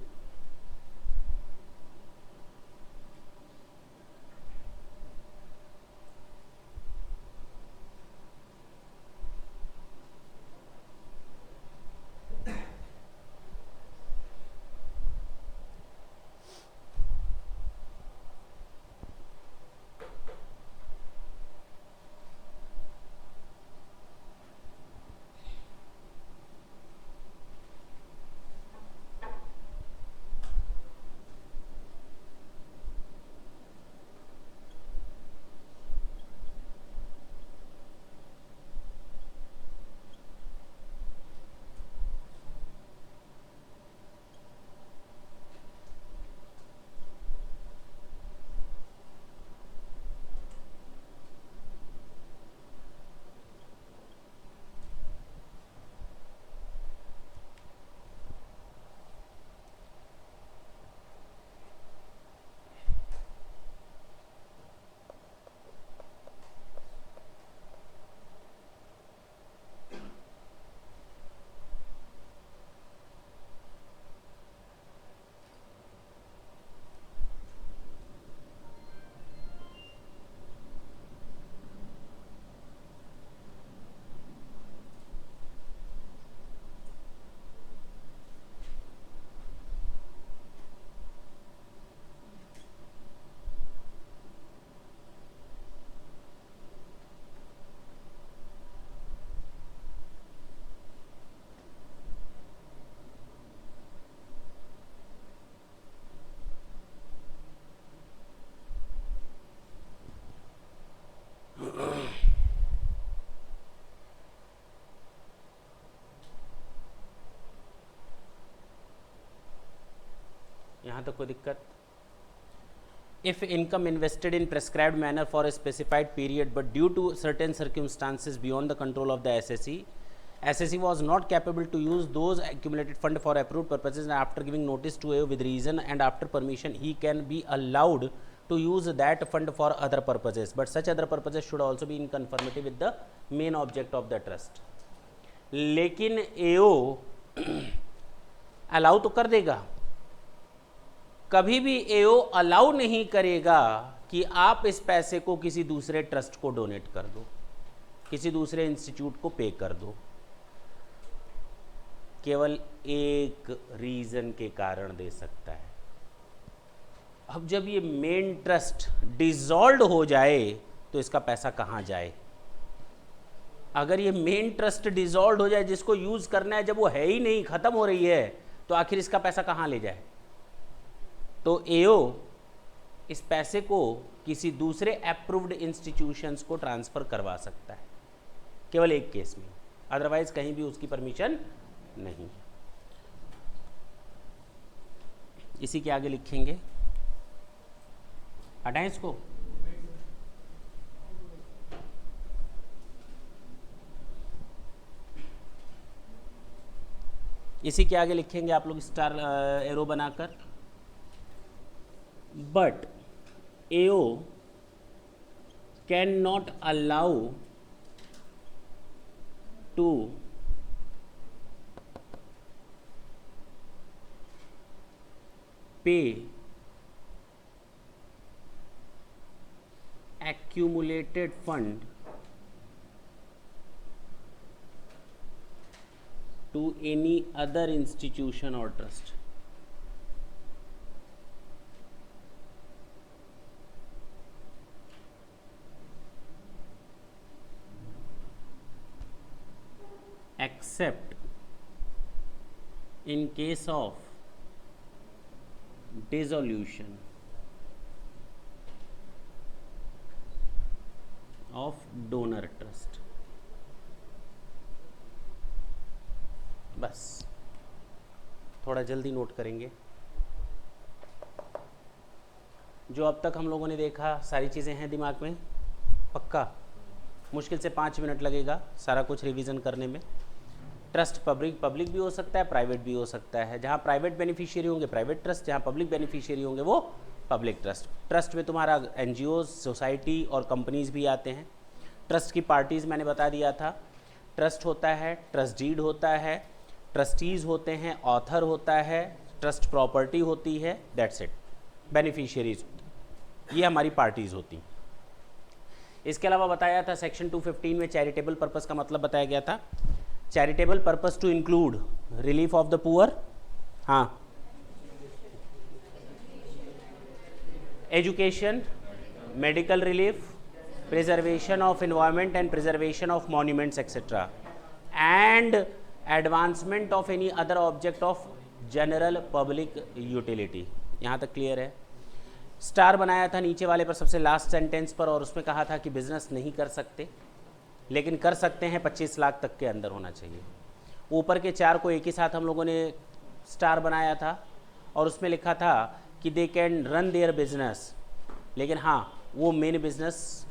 यहाँ तक कोई दिक्कत? If income invested in prescribed manner for a specified period but due to certain circumstances beyond the control of the SSE was not capable to use those accumulated fund for approved purposes, and after giving notice to AO with reason and after permission, he can be allowed to use that fund for other purposes, but such other purposes should also be in conformity with the main object of the trust. लेकिन AO allow तो कर देगा, कभी भी AO allow नहीं करेगा कि आप इस पैसे को किसी दूसरे ट्रस्ट को डोनेट कर दो, किसी दूसरे इंस्टीट्यूट को पे कर दो, केवल एक रीजन के कारण दे सकता है। अब जब ये मेन ट्रस्ट डिसॉल्व हो जाए तो इसका पैसा कहाँ जाए? अगर ये मेन ट्रस्ट डिसॉल्व हो जाए, जिसको यूज करना है, जब वो है ही नहीं, खत्म हो रही है, तो आखिर इसका पैसा कहाँ ले जाए? तो AO इस पैसे को किसी दूसरे अप्रूव्ड इंस्टीट्यूशंस को ट्रांसफर करवा सकता है, केवल एक केस में, अदरवाइज कहीं भी उसकी परमिशन नहीं। इसी के आगे लिखेंगे, हटाएं इसको। इसी के आगे लिखेंगे आप लोग स्टार एरो बनाकर, but AO can not allow to pay accumulated fund to any other institution or trust. Except in case of dissolution of donor trust. बस थोड़ा जल्दी नोट करेंगे। जो अब तक हम लोगों ने देखा सारी चीज़ें हैं दिमाग में पक्का? मुश्किल से 5 मिनट लगेगा सारा कुछ रिवीजन करने में। ट्रस्ट पब्लिक भी हो सकता है, प्राइवेट भी हो सकता है। जहाँ प्राइवेट बेनिफिशियरी होंगे प्राइवेट ट्रस्ट, जहाँ पब्लिक बेनिफिशियरी होंगे वो पब्लिक ट्रस्ट। ट्रस्ट में तुम्हारा एनजीओ, सोसाइटी और कंपनीज भी आते हैं। ट्रस्ट की पार्टीज़ मैंने बता दिया था। ट्रस्ट होता है, ट्रस्ट डीड होता है, ट्रस्टीज़ होते हैं, ऑथर होता है, ट्रस्ट प्रॉपर्टी होती है, दैट्स इट। बेनिफिशियरीज ये हमारी पार्टीज़ होती। इसके अलावा बताया था सेक्शन 215 में चैरिटेबल पर्पस का मतलब बताया गया था। Charitable purpose to include relief of the poor, हाँ, education, medical relief, preservation of environment and preservation of monuments etc. and advancement of any other object of general public utility। यहाँ तक clear है? Star बनाया था नीचे वाले पर सबसे लास्ट सेंटेंस पर, और उसमें कहा था कि बिजनेस नहीं कर सकते लेकिन कर सकते हैं 25 लाख तक के अंदर होना चाहिए। ऊपर के 4 को एक ही साथ हम लोगों ने स्टार बनाया था और उसमें लिखा था कि they can run their business, लेकिन हाँ वो मेन बिजनेस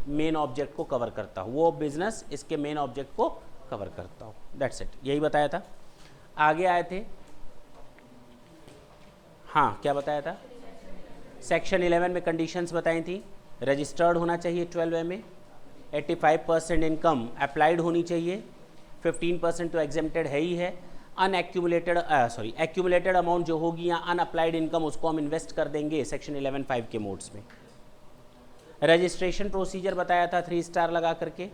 मेन ऑब्जेक्ट को कवर करता हूँ, वो बिजनेस इसके मेन ऑब्जेक्ट को कवर करता हूँ, दैट्स इट। यही बताया था। आगे आए थे, हाँ क्या बताया था? सेक्शन 11 में कंडीशंस बताई थी। रजिस्टर्ड होना चाहिए 12A में, 85% इनकम अप्लाइड होनी चाहिए, 15% तो एग्जेम्प्टेड है ही है। एक्यूमुलेटेड अमाउंट जो होगी या अनअप्लाइड इनकम उसको हम इन्वेस्ट कर देंगे सेक्शन 11(5) के मोड्स में। रजिस्ट्रेशन प्रोसीजर बताया था 3 स्टार लगा करके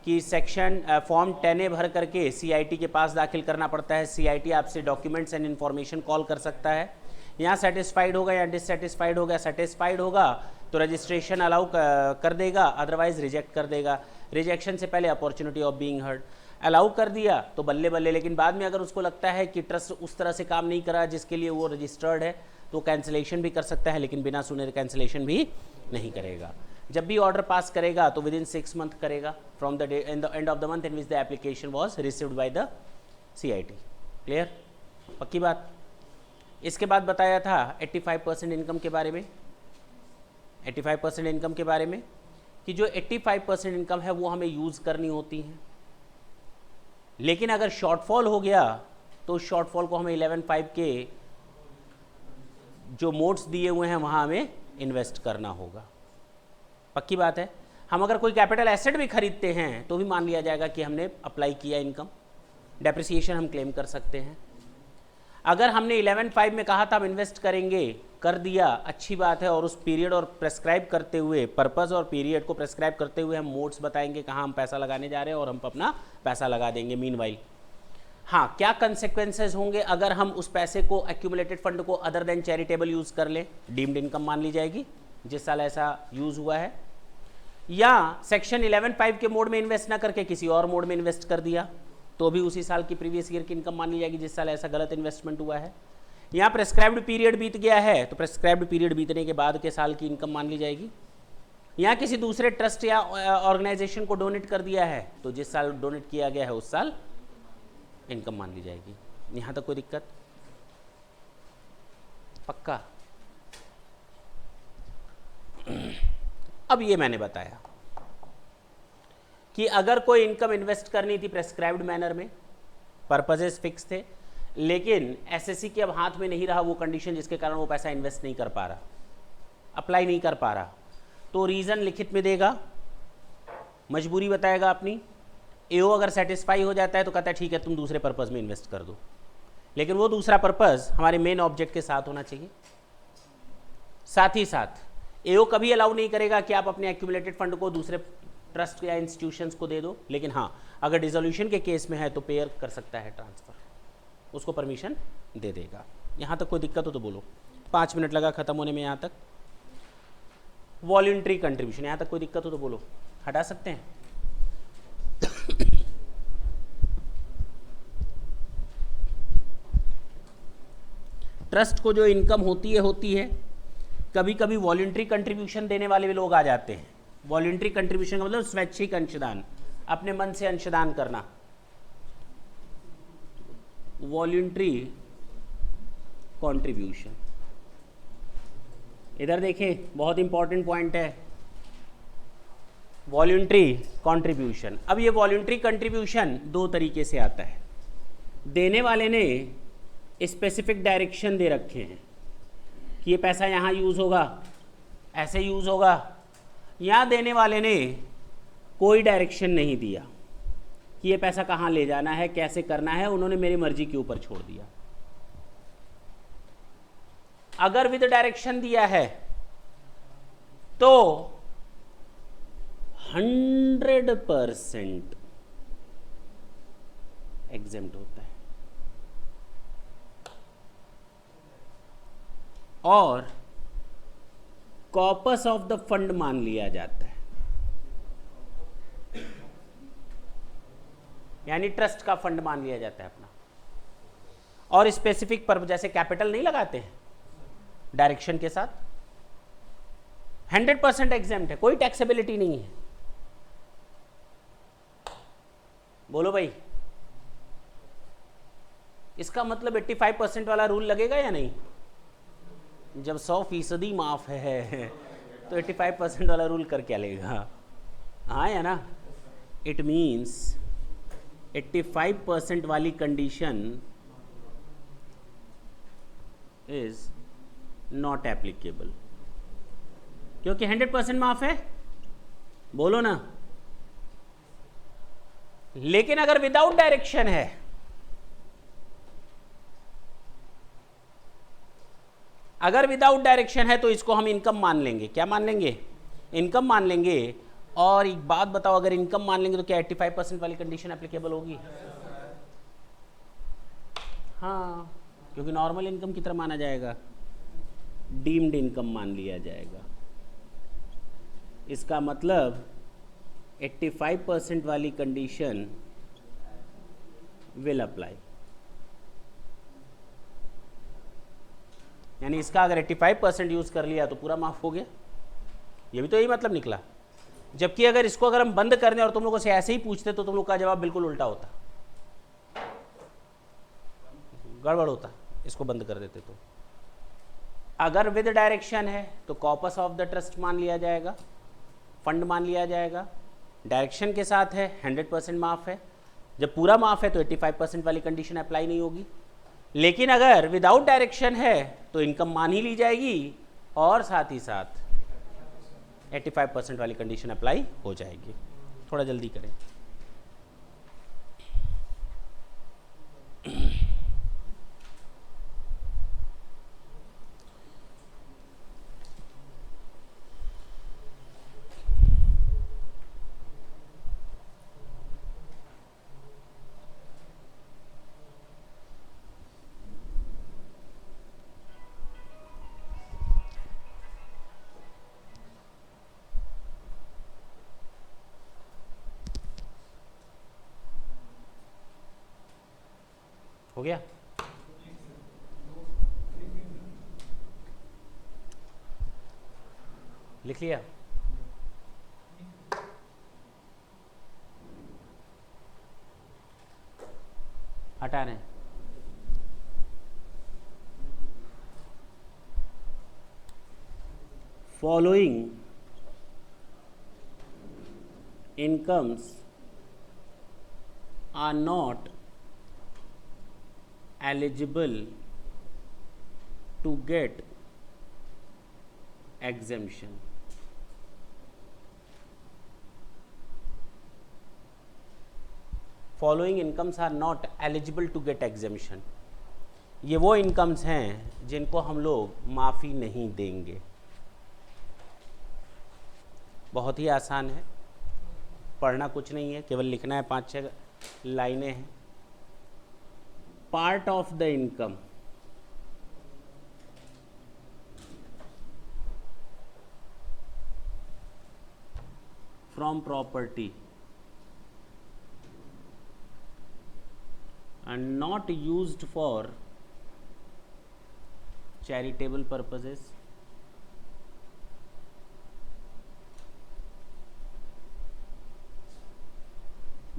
कि सेक्शन फॉर्म 10A भर करके CIT के पास दाखिल करना पड़ता है। CIT आपसे डॉक्यूमेंट्स एंड इन्फॉर्मेशन कॉल कर सकता है। यहाँ सेटिस्फाइड होगा या डिससेटिस्फाइड होगा, सेटिस्फाइड होगा तो रजिस्ट्रेशन अलाउ कर देगा, अदरवाइज रिजेक्ट कर देगा। रिजेक्शन से पहले opportunity of being heard. Allow कर दिया तो बल्ले बल्ले, लेकिन बाद में अगर उसको लगता है कि ट्रस्ट उस तरह से काम नहीं करा जिसके लिए वो रजिस्टर्ड है तो कैंसिलेशन भी कर सकता है, लेकिन बिना सुने कैंसिलेशन भी नहीं करेगा। जब भी ऑर्डर पास करेगा तो विदिन 6 मंथ करेगा from the day in the end of the month in which the application was received by the CIT। Clear? पक्की बात। इसके बाद बताया था 85% इनकम के बारे में, 85% इनकम के बारे में कि जो 85% इनकम है वो हमें यूज़ करनी होती है, लेकिन अगर शॉर्टफॉल हो गया तो शॉर्टफॉल को हमें 11(5) के जो मोड्स दिए हुए हैं वहाँ हमें इन्वेस्ट करना होगा। पक्की बात है। हम अगर कोई कैपिटल एसेट भी खरीदते हैं तो भी मान लिया जाएगा कि हमने अप्लाई किया इनकम, डेप्रिसिएशन हम क्लेम कर सकते हैं। अगर हमने 11(5) में कहा था हम इन्वेस्ट करेंगे, कर दिया, अच्छी बात है, और उस पीरियड और प्रेस्क्राइब करते हुए, पर्पस और पीरियड को प्रेस्क्राइब करते हुए हम मोड्स बताएंगे कहाँ हम पैसा लगाने जा रहे हैं और हम अपना पैसा लगा देंगे मीनवाइल। हाँ, क्या कंसेक्वेंसेज होंगे अगर हम उस पैसे को एक्यूमुलेटेड फंड को अदर देन चैरिटेबल यूज़ कर लें? डीम्ड इनकम मान ली जाएगी जिस साल ऐसा यूज़ हुआ है, या सेक्शन 11(5) के मोड में इन्वेस्ट ना करके किसी और मोड में इन्वेस्ट कर दिया तो भी उसी साल की प्रीवियस ईयर की इनकम मान ली जाएगी जिस साल ऐसा गलत इन्वेस्टमेंट हुआ है। यहाँ प्रेस्क्राइब्ड पीरियड बीत गया है तो प्रेस्क्राइब्ड पीरियड बीतने के बाद के साल की इनकम मान ली जाएगी। यहाँ किसी दूसरे ट्रस्ट या ऑर्गेनाइजेशन को डोनेट कर दिया है तो जिस साल डोनेट किया गया है उस साल इनकम मान ली जाएगी। यहाँ तक कोई दिक्कत? पक्का? अब ये मैंने बताया कि अगर कोई इनकम इन्वेस्ट करनी थी प्रेस्क्राइब्ड मैनर में, पर्पजेस फिक्स थे, लेकिन SSC के अब हाथ में नहीं रहा वो कंडीशन जिसके कारण वो पैसा इन्वेस्ट नहीं कर पा रहा, अप्लाई नहीं कर पा रहा, तो रीज़न लिखित में देगा, मजबूरी बताएगा अपनी। एओ अगर सेटिस्फाई हो जाता है तो कहता है ठीक है तुम दूसरे पर्पज़ में इन्वेस्ट कर दो, लेकिन वो दूसरा पर्पज़ हमारे मेन ऑब्जेक्ट के साथ होना चाहिए। साथ ही साथ एओ कभी अलाउ नहीं करेगा कि आप अपने एक्यूमुलेटेड फंड को दूसरे ट्रस्ट या इंस्टीट्यूशंस को दे दो, लेकिन हाँ अगर डिसोल्यूशन के केस में है तो पेयर कर सकता है ट्रांसफ़र, उसको परमिशन दे देगा। यहाँ तक कोई दिक्कत हो तो बोलो। 5 मिनट लगा ख़त्म होने में यहाँ तक। वॉलंटरी कंट्रीब्यूशन, यहाँ तक कोई दिक्कत हो तो बोलो, हटा सकते हैं। ट्रस्ट को जो इनकम होती है कभी कभी वॉलंटरी कंट्रीब्यूशन देने वाले भी लोग आ जाते हैं। वॉलंटरी कंट्रीब्यूशन का मतलब स्वैच्छिक अंशदान, अपने मन से अंशदान करना। वॉलंटरी कंट्रीब्यूशन, इधर देखें बहुत इंपॉर्टेंट पॉइंट है, वॉलंटरी कंट्रीब्यूशन। अब ये वॉलंटरी कंट्रीब्यूशन 2 तरीके से आता है। देने वाले ने स्पेसिफिक डायरेक्शन दे रखे हैं कि ये पैसा यहाँ यूज़ होगा, ऐसे यूज़ होगा, या देने वाले ने कोई डायरेक्शन नहीं दिया कि ये पैसा कहाँ ले जाना है, कैसे करना है, उन्होंने मेरी मर्जी के ऊपर छोड़ दिया। अगर विद डायरेक्शन दिया है तो 100% एग्जेम्प्ट होता है, और कॉपस ऑफ द फंड मान लिया जाता है, यानी ट्रस्ट का फंड मान लिया जाता है अपना। और स्पेसिफिक पर्पस, जैसे कैपिटल नहीं लगाते हैं डायरेक्शन के साथ, 100% एग्जेम्प्ट है, कोई टैक्सेबिलिटी नहीं है। बोलो भाई, इसका मतलब 85% वाला रूल लगेगा या नहीं? जब 100% माफ है तो 85% वाला रूल कर क्या लेगा? हाँ या ना? इट मीन्स 85% वाली कंडीशन इज नॉट एप्लीकेबल, क्योंकि 100% माफ है। बोलो ना। लेकिन अगर विदाउट डायरेक्शन है, अगर विदाउट डायरेक्शन है तो इसको हम इनकम मान लेंगे। क्या मान लेंगे? इनकम मान लेंगे। और एक बात बताओ, अगर इनकम मान लेंगे तो क्या 85% वाली कंडीशन एप्लीकेबल होगी? हाँ, क्योंकि नॉर्मल इनकम की तरह माना जाएगा, डीम्ड इनकम मान लिया जाएगा। इसका मतलब 85% वाली कंडीशन विल अप्लाई, यानी इसका अगर 85% यूज़ कर लिया तो पूरा माफ़ हो गया। ये भी तो यही मतलब निकला। जबकि अगर इसको अगर हम बंद कर दें और तुम लोगों से ऐसे ही पूछते तो तुम लोग का जवाब बिल्कुल उल्टा होता, गड़बड़ होता। इसको बंद कर देते तो अगर विद डायरेक्शन है तो कॉपस ऑफ द ट्रस्ट मान लिया जाएगा, फंड मान लिया जाएगा। डायरेक्शन के साथ है 100% माफ़ है। जब पूरा माफ़ है तो 85% वाली कंडीशन अप्लाई नहीं होगी। लेकिन अगर विदाउट डायरेक्शन है तो इनकम मान ही ली जाएगी और साथ ही साथ 85% वाली कंडीशन अप्लाई हो जाएगी। थोड़ा जल्दी करें। हो गया? लिख लिया? हटा रहे हैं। Following incomes are not eligible to get exemption. Following incomes are not eligible to get exemption. ये वो इनकम्स हैं जिनको हम लोग माफ़ी नहीं देंगे। बहुत ही आसान है, पढ़ना कुछ नहीं है, केवल लिखना है, 5-6 लाइनें हैं। Part of the income from property and not used for charitable purposes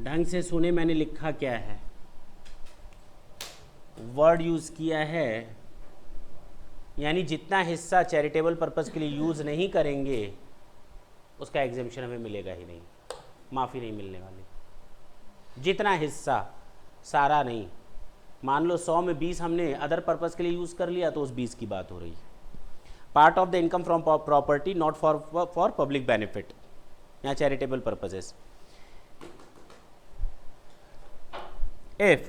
ढंग से सुने मैंने लिखा क्या है, वर्ड यूज़ किया है, यानी जितना हिस्सा चैरिटेबल पर्पस के लिए यूज़ नहीं करेंगे उसका एग्जेम्पशन हमें मिलेगा ही नहीं, माफ़ी नहीं मिलने वाली। जितना हिस्सा, सारा नहीं। मान लो 100 में 20 हमने अदर पर्पस के लिए यूज़ कर लिया तो उस 20 की बात हो रही है। Part of the income from property not for public benefit या charitable purposes. If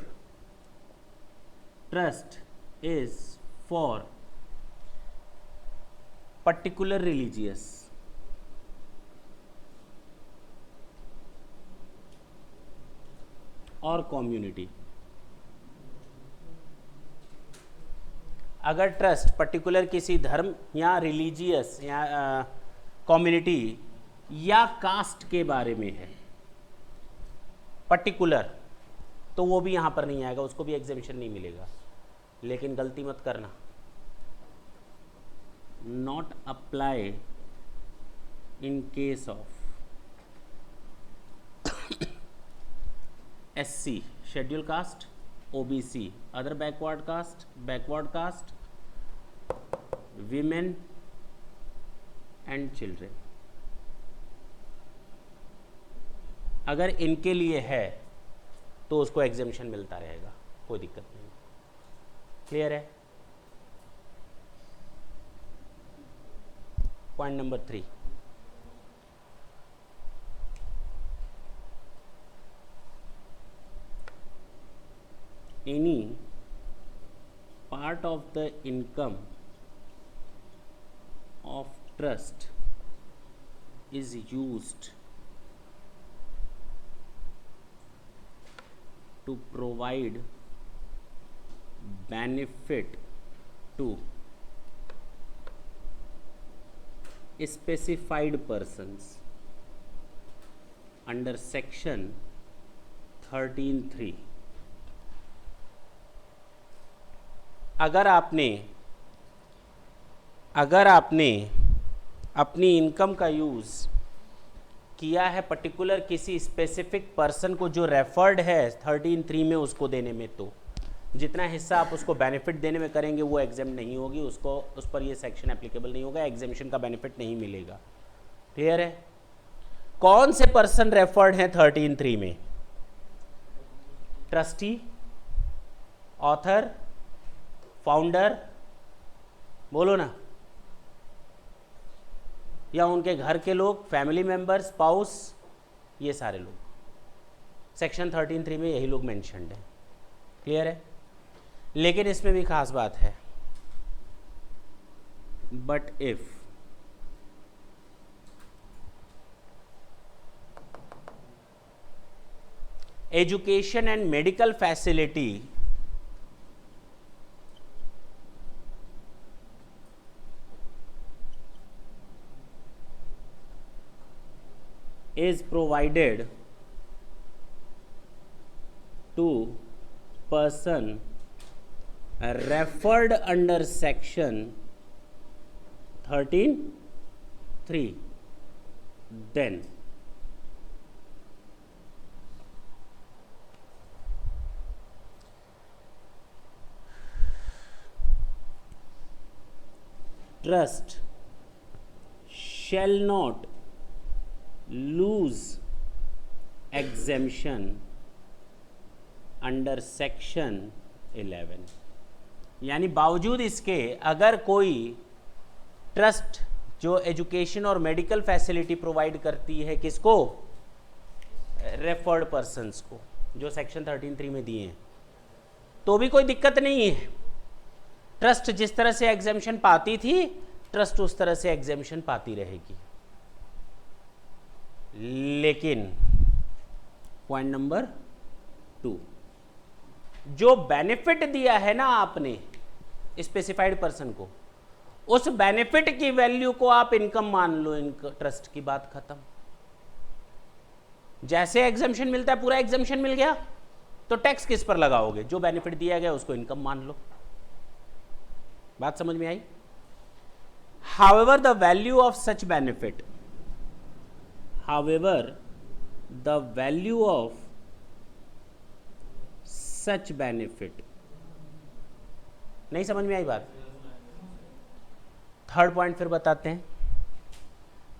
trust is for particular religious or community, अगर ट्रस्ट पर्टिकुलर किसी धर्म या रिलीजियस या कम्युनिटी या कास्ट के बारे में है, पर्टिकुलर, तो वो भी यहाँ पर नहीं आएगा, उसको भी एग्जेम्पशन नहीं मिलेगा। लेकिन गलती मत करना, not apply in case of SC schedule caste, OBC other backward caste, women and children. अगर इनके लिए है तो उसको एग्जेम्पशन मिलता रहेगा, कोई दिक्कत नहीं। क्लियर है? Point number 3, any part of the income of trust is used to provide benefit to specified persons under section 13(3). अगर आपने अपनी इनकम का यूज़ किया है पर्टिकुलर किसी स्पेसिफिक पर्सन को जो रेफर्ड है 13(3) में उसको देने में, तो जितना हिस्सा आप उसको बेनिफिट देने में करेंगे वो एग्जेम्प्ट नहीं होगी, उसको उस पर ये सेक्शन एप्लीकेबल नहीं होगा, एग्जेम्पशन का बेनिफिट नहीं मिलेगा। क्लियर है? कौन से पर्सन रेफर्ड हैं 13(3) में? ट्रस्टी, ऑथर, फाउंडर, बोलो ना, या उनके घर के लोग, फैमिली मेंबर, स्पाउस, ये सारे लोग सेक्शन 13(3) में यही लोग मेंशन्ड हैं। क्लियर है? लेकिन इसमें भी खास बात है, but if education and medical facility is provided to person referred under section 13(3), then trust shall not lose exemption under section 11। यानी बावजूद इसके अगर कोई ट्रस्ट जो एजुकेशन और मेडिकल फैसिलिटी प्रोवाइड करती है, किसको? रेफर्ड पर्सन्स को, जो सेक्शन 13(3) में दिए हैं, तो भी कोई दिक्कत नहीं है। ट्रस्ट जिस तरह से एग्जेम्पशन पाती थी, ट्रस्ट उस तरह से एग्जेम्पशन पाती रहेगी। लेकिन पॉइंट नंबर 2, जो बेनिफिट दिया है ना आपने स्पेसिफाइड पर्सन को, उस बेनिफिट की वैल्यू को आप इनकम मान लो, ट्रस्ट की बात खत्म। जैसे एग्जेम्पशन मिलता है, पूरा एग्जेम्पशन मिल गया, तो टैक्स किस पर लगाओगे? जो बेनिफिट दिया गया उसको इनकम मान लो। बात समझ में आई? However the value of such benefit, however the value of such benefit, नहीं समझ में आई बात? थर्ड पॉइंट फिर बताते हैं।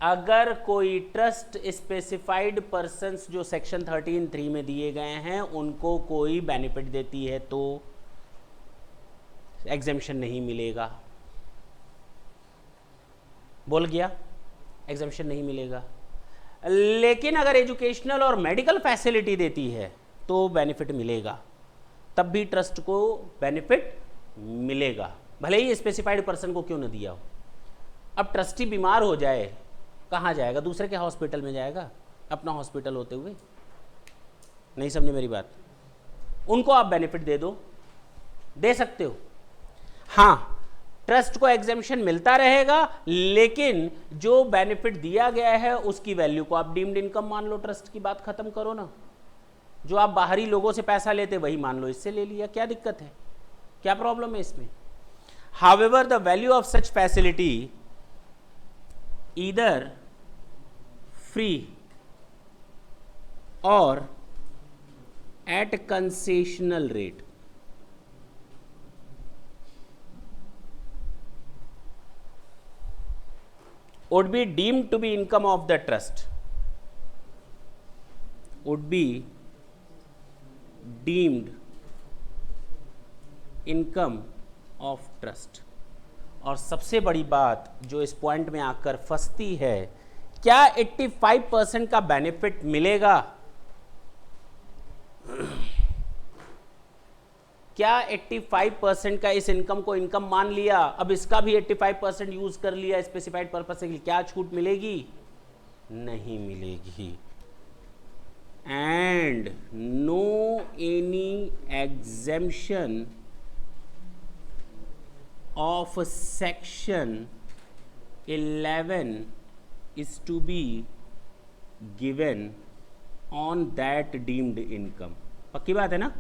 अगर कोई ट्रस्ट स्पेसिफाइड पर्सन्स जो सेक्शन 13(3) में दिए गए हैं उनको कोई बेनिफिट देती है तो एग्जेम्पशन नहीं मिलेगा। बोल गया, एग्जेम्पशन नहीं मिलेगा। लेकिन अगर एजुकेशनल और मेडिकल फैसिलिटी देती है तो बेनिफिट मिलेगा, तब भी ट्रस्ट को बेनिफिट मिलेगा, भले ही स्पेसिफाइड पर्सन को क्यों न दिया हो। अब ट्रस्टी बीमार हो जाए, कहाँ जाएगा? दूसरे के हॉस्पिटल में जाएगा, अपना हॉस्पिटल होते हुए? नहीं समझे मेरी बात? उनको आप बेनिफिट दे सकते हो। हाँ, ट्रस्ट को एग्जेम्पशन मिलता रहेगा, लेकिन जो बेनिफिट दिया गया है उसकी वैल्यू को आप डीम्ड इनकम मान लो। ट्रस्ट की बात खत्म करो ना। जो आप बाहरी लोगों से पैसा लेते वही मान लो, इससे ले लिया, क्या दिक्कत है? क्या प्रॉब्लम है इसमें? However the value of such facility either free और at concessional rate, would be deemed to be income of the trust, would be deemed income of trust। और सबसे बड़ी बात जो इस पॉइंट में आकर फंसती है, क्या 85% का बेनिफिट मिलेगा? क्या 85% का इस इनकम को इनकम मान लिया, अब इसका भी 85% यूज कर लिया स्पेसिफाइड पर्पस के लिए, क्या छूट मिलेगी? नहीं मिलेगी। And no any exemption of section 11 is to be given on that deemed income। पक्की बात है ना?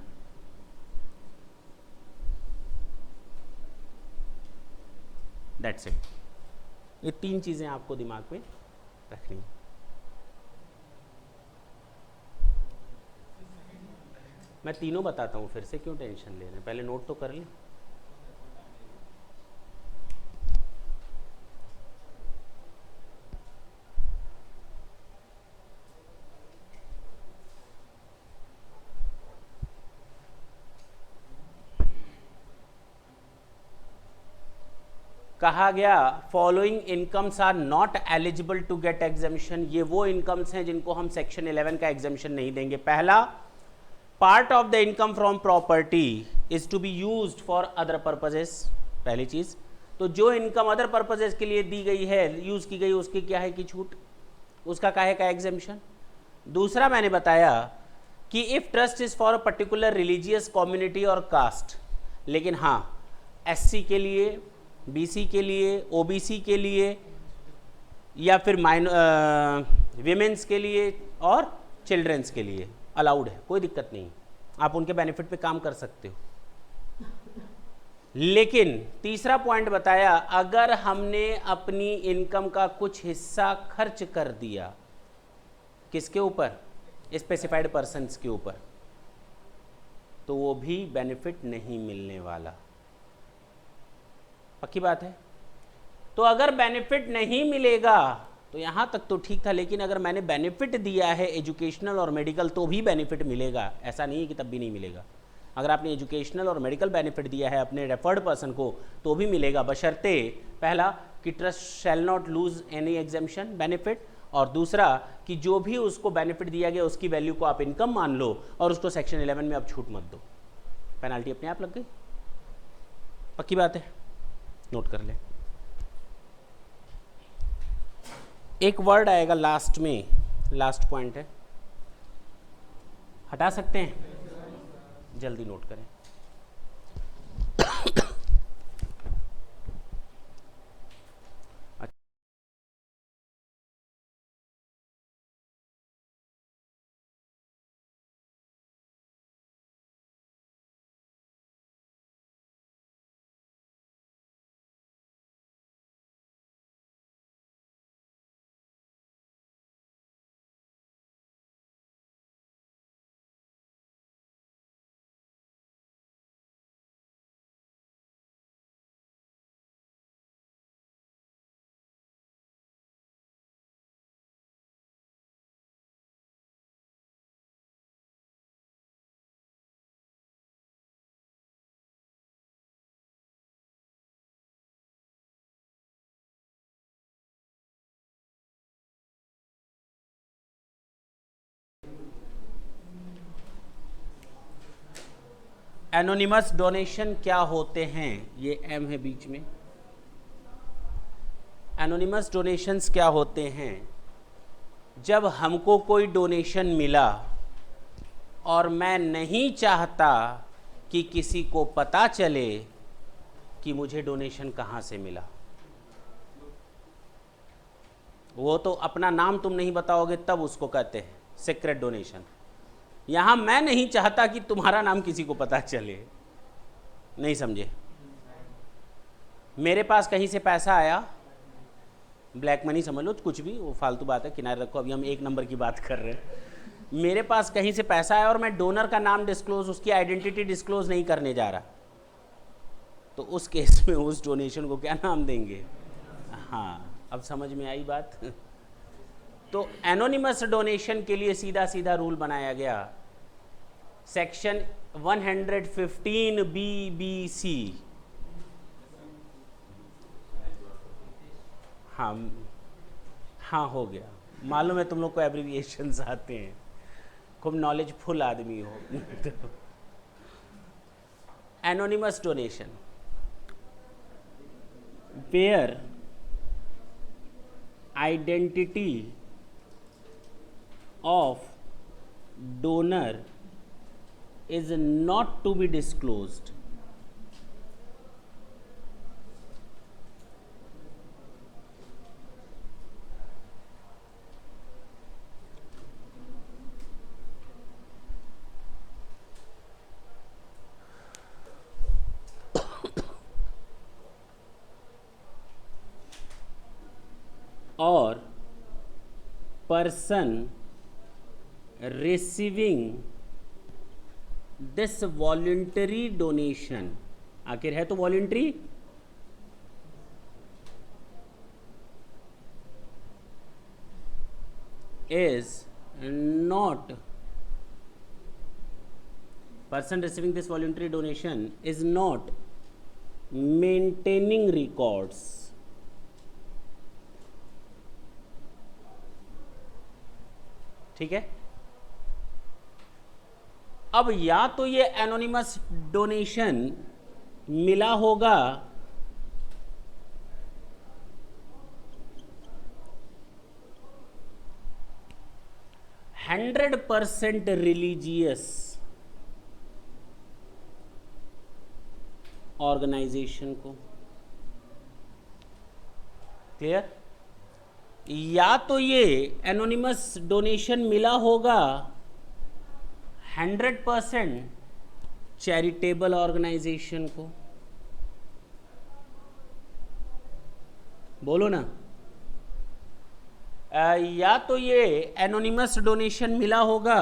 That's it। ये 3 चीजें आपको दिमाग में रखनी है। मैं तीनों बताता हूँ फिर से, क्यों टेंशन ले रहे हैं? पहले नोट तो कर लें। कहा गया following incomes are not eligible to get exemption. ये वो इनकम्स हैं जिनको हम सेक्शन 11 का एग्जेम्पशन नहीं देंगे। पहला, part of the income from property is to be used for other purposes. पहली चीज तो जो इनकम अदर पर्पजेस के लिए दी गई है, यूज की गई, उसकी क्या है कि छूट, उसका काहे का एग्जेम्पशन। दूसरा मैंने बताया कि if trust is for a particular religious community और कास्ट, लेकिन हाँ एससी के लिए, बीसी के लिए, ओबीसी के लिए, या फिर विमेंस के लिए और चिल्ड्रंस के लिए अलाउड है, कोई दिक्कत नहीं, आप उनके बेनिफिट पे काम कर सकते हो। लेकिन तीसरा पॉइंट बताया, अगर हमने अपनी इनकम का कुछ हिस्सा खर्च कर दिया, किसके ऊपर? स्पेसिफाइड पर्सन्स के ऊपर, तो वो भी बेनिफिट नहीं मिलने वाला। पक्की बात है? तो अगर बेनिफिट नहीं मिलेगा तो यहां तक तो ठीक था, लेकिन अगर मैंने बेनिफिट दिया है एजुकेशनल और मेडिकल तो भी बेनिफिट मिलेगा, ऐसा नहीं है कि तब भी नहीं मिलेगा। अगर आपने एजुकेशनल और मेडिकल बेनिफिट दिया है अपने रेफर्ड पर्सन को तो भी मिलेगा, बशर्ते पहला कि trust shall not lose any exemption benefit, और दूसरा कि जो भी उसको बेनिफिट दिया गया उसकी वैल्यू को आप इनकम मान लो और उसको सेक्शन 11 में आप छूट मत दो, पेनाल्टी अपने आप लग गई। पक्की बात है, नोट कर ले। एक वर्ड आएगा लास्ट में, लास्ट पॉइंट है, हटा सकते हैं, जल्दी नोट करें। एनोनिमस डोनेशन क्या होते हैं, ये एम है बीच में। एनोनिमस डोनेशंस क्या होते हैं? जब हमको कोई डोनेशन मिला और मैं नहीं चाहता कि किसी को पता चले कि मुझे डोनेशन कहाँ से मिला। वो तो अपना नाम तुम नहीं बताओगे तब उसको कहते हैं सीक्रेट डोनेशन। यहाँ मैं नहीं चाहता कि तुम्हारा नाम किसी को पता चले। नहीं समझे? मेरे पास कहीं से पैसा आया, ब्लैक मनी समझ लो, कुछ भी, वो फालतू बात है, किनारे रखो, अभी हम एक नंबर की बात कर रहे हैं। मेरे पास कहीं से पैसा आया और मैं डोनर का नाम डिस्क्लोज, उसकी आइडेंटिटी डिस्क्लोज नहीं करने जा रहा, तो उस केस में उस डोनेशन को क्या नाम देंगे? हाँ, अब समझ में आई बात? तो एनोनिमस डोनेशन के लिए सीधा सीधा रूल बनाया गया, सेक्शन 115 BBC। हाँ हाँ, हो गया, मालूम है तुम लोग को एब्रीविएशंस आते हैं, खूब नॉलेजफुल आदमी हो। Anonymous donation, where identity of donor is not to be disclosed। और person receiving this voluntary donation, आखिर है तो voluntary, is not, person receiving this voluntary donation is not maintaining records। ठीक है? अब या तो ये एनोनिमस डोनेशन मिला होगा %100% रिलीजियस ऑर्गेनाइजेशन को, क्लियर? या तो ये एनोनिमस डोनेशन मिला होगा 100% चैरिटेबल ऑर्गेनाइजेशन को, बोलो ना। या तो ये एनोनिमस डोनेशन मिला होगा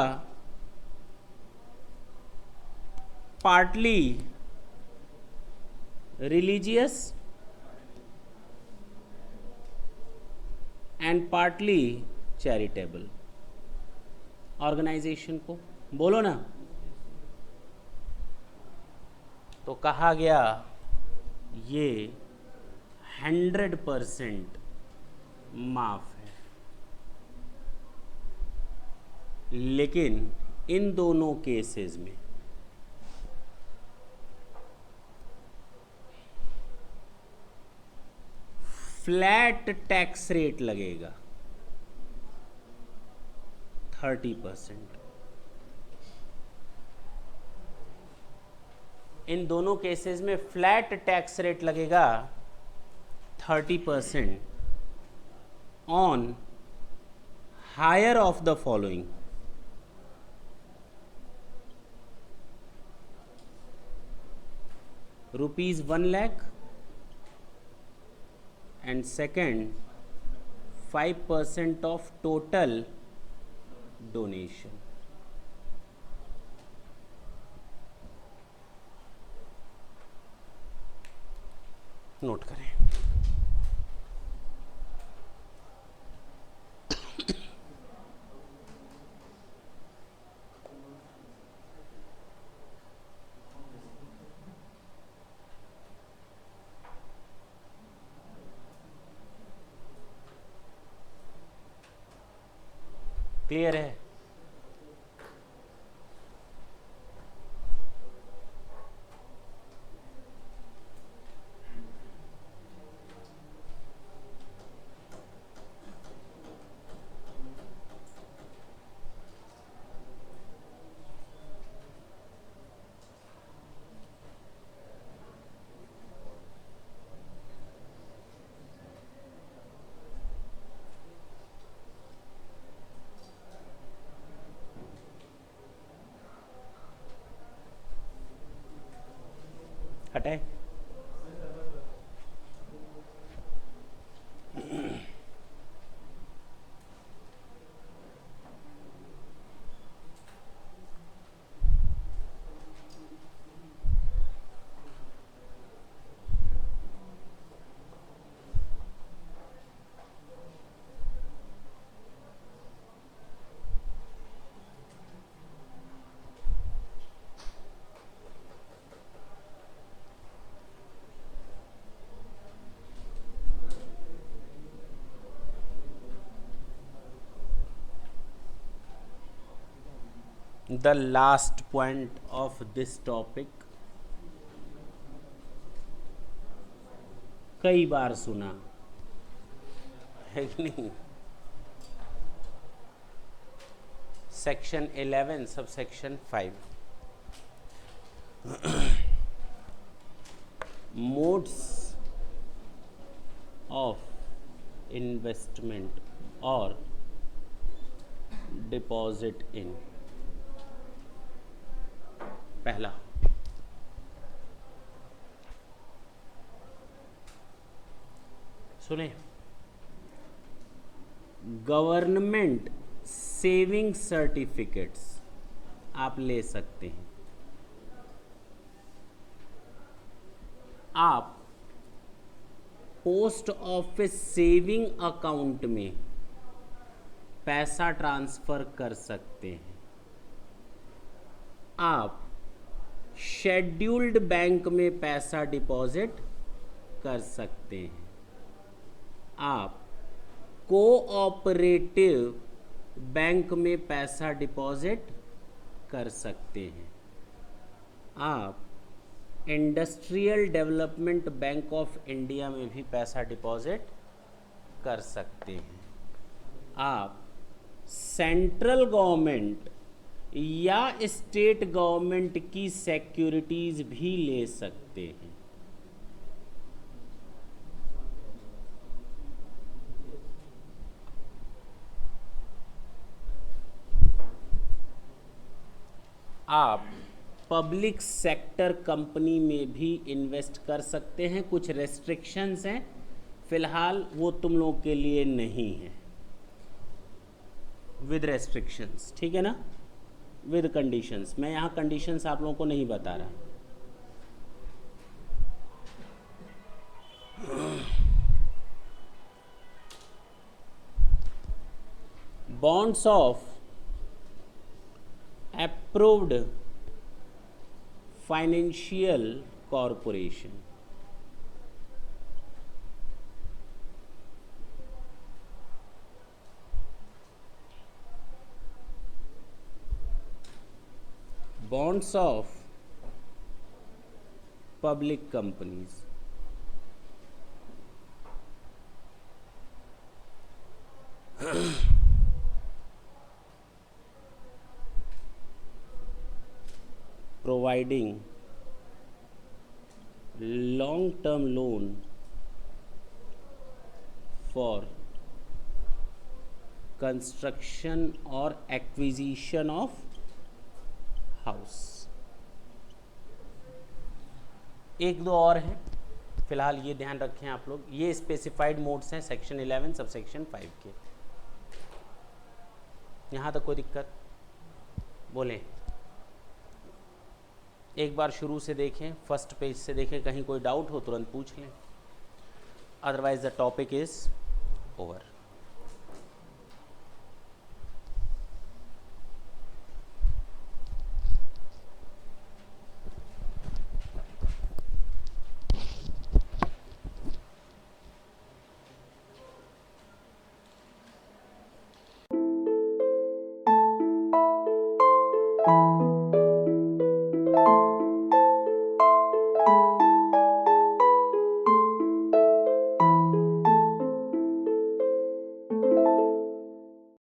partly religious and partly charitable organisation को, बोलो ना। तो कहा गया ये 100% माफ है। लेकिन इन दोनों केसेस में फ्लैट टैक्स रेट लगेगा 30%। इन दोनों केसेस में फ्लैट टैक्स रेट लगेगा 30% on higher of the following: ₹1 lakh, and second 5% of total donation। Note करें। क्लियर है? हटाए। The last point of this topic, कई बार सुना है कि नहीं? Section 11 sub section 5, modes of investment और डिपॉजिट इन। पहला, सुने, गवर्नमेंट सेविंग सर्टिफिकेट्स आप ले सकते हैं। आप पोस्ट ऑफिस सेविंग अकाउंट में पैसा ट्रांसफर कर सकते हैं। आप शेड्यूल्ड बैंक में पैसा डिपॉजिट कर सकते हैं। आप कोऑपरेटिव बैंक में पैसा डिपॉजिट कर सकते हैं। आप industrial development bank of India में भी पैसा डिपॉजिट कर सकते हैं। आप सेंट्रल गवर्नमेंट या स्टेट गवर्नमेंट की सिक्योरिटीज भी ले सकते हैं। आप पब्लिक सेक्टर कंपनी में भी इन्वेस्ट कर सकते हैं। कुछ रेस्ट्रिक्शंस हैं, फिलहाल वो तुम लोगों के लिए नहीं है, विद रेस्ट्रिक्शंस, ठीक है ना, विद कंडीशंस। मैं यहाँ कंडीशंस आप लोगों को नहीं बता रहा। Bonds of approved financial corporation, bonds of public companies. Providing long-term loan for construction or acquisition of house. एक दो और हैं, फिलहाल ये ध्यान रखें आप लोग, ये स्पेसिफाइड मोड्स हैं सेक्शन 11 सब सेक्शन 5 के। यहाँ तक कोई दिक्कत? बोलें। एक बार शुरू से देखें, फर्स्ट पेज से देखें, कहीं कोई डाउट हो तुरंत पूछ लें, otherwise the topic is over.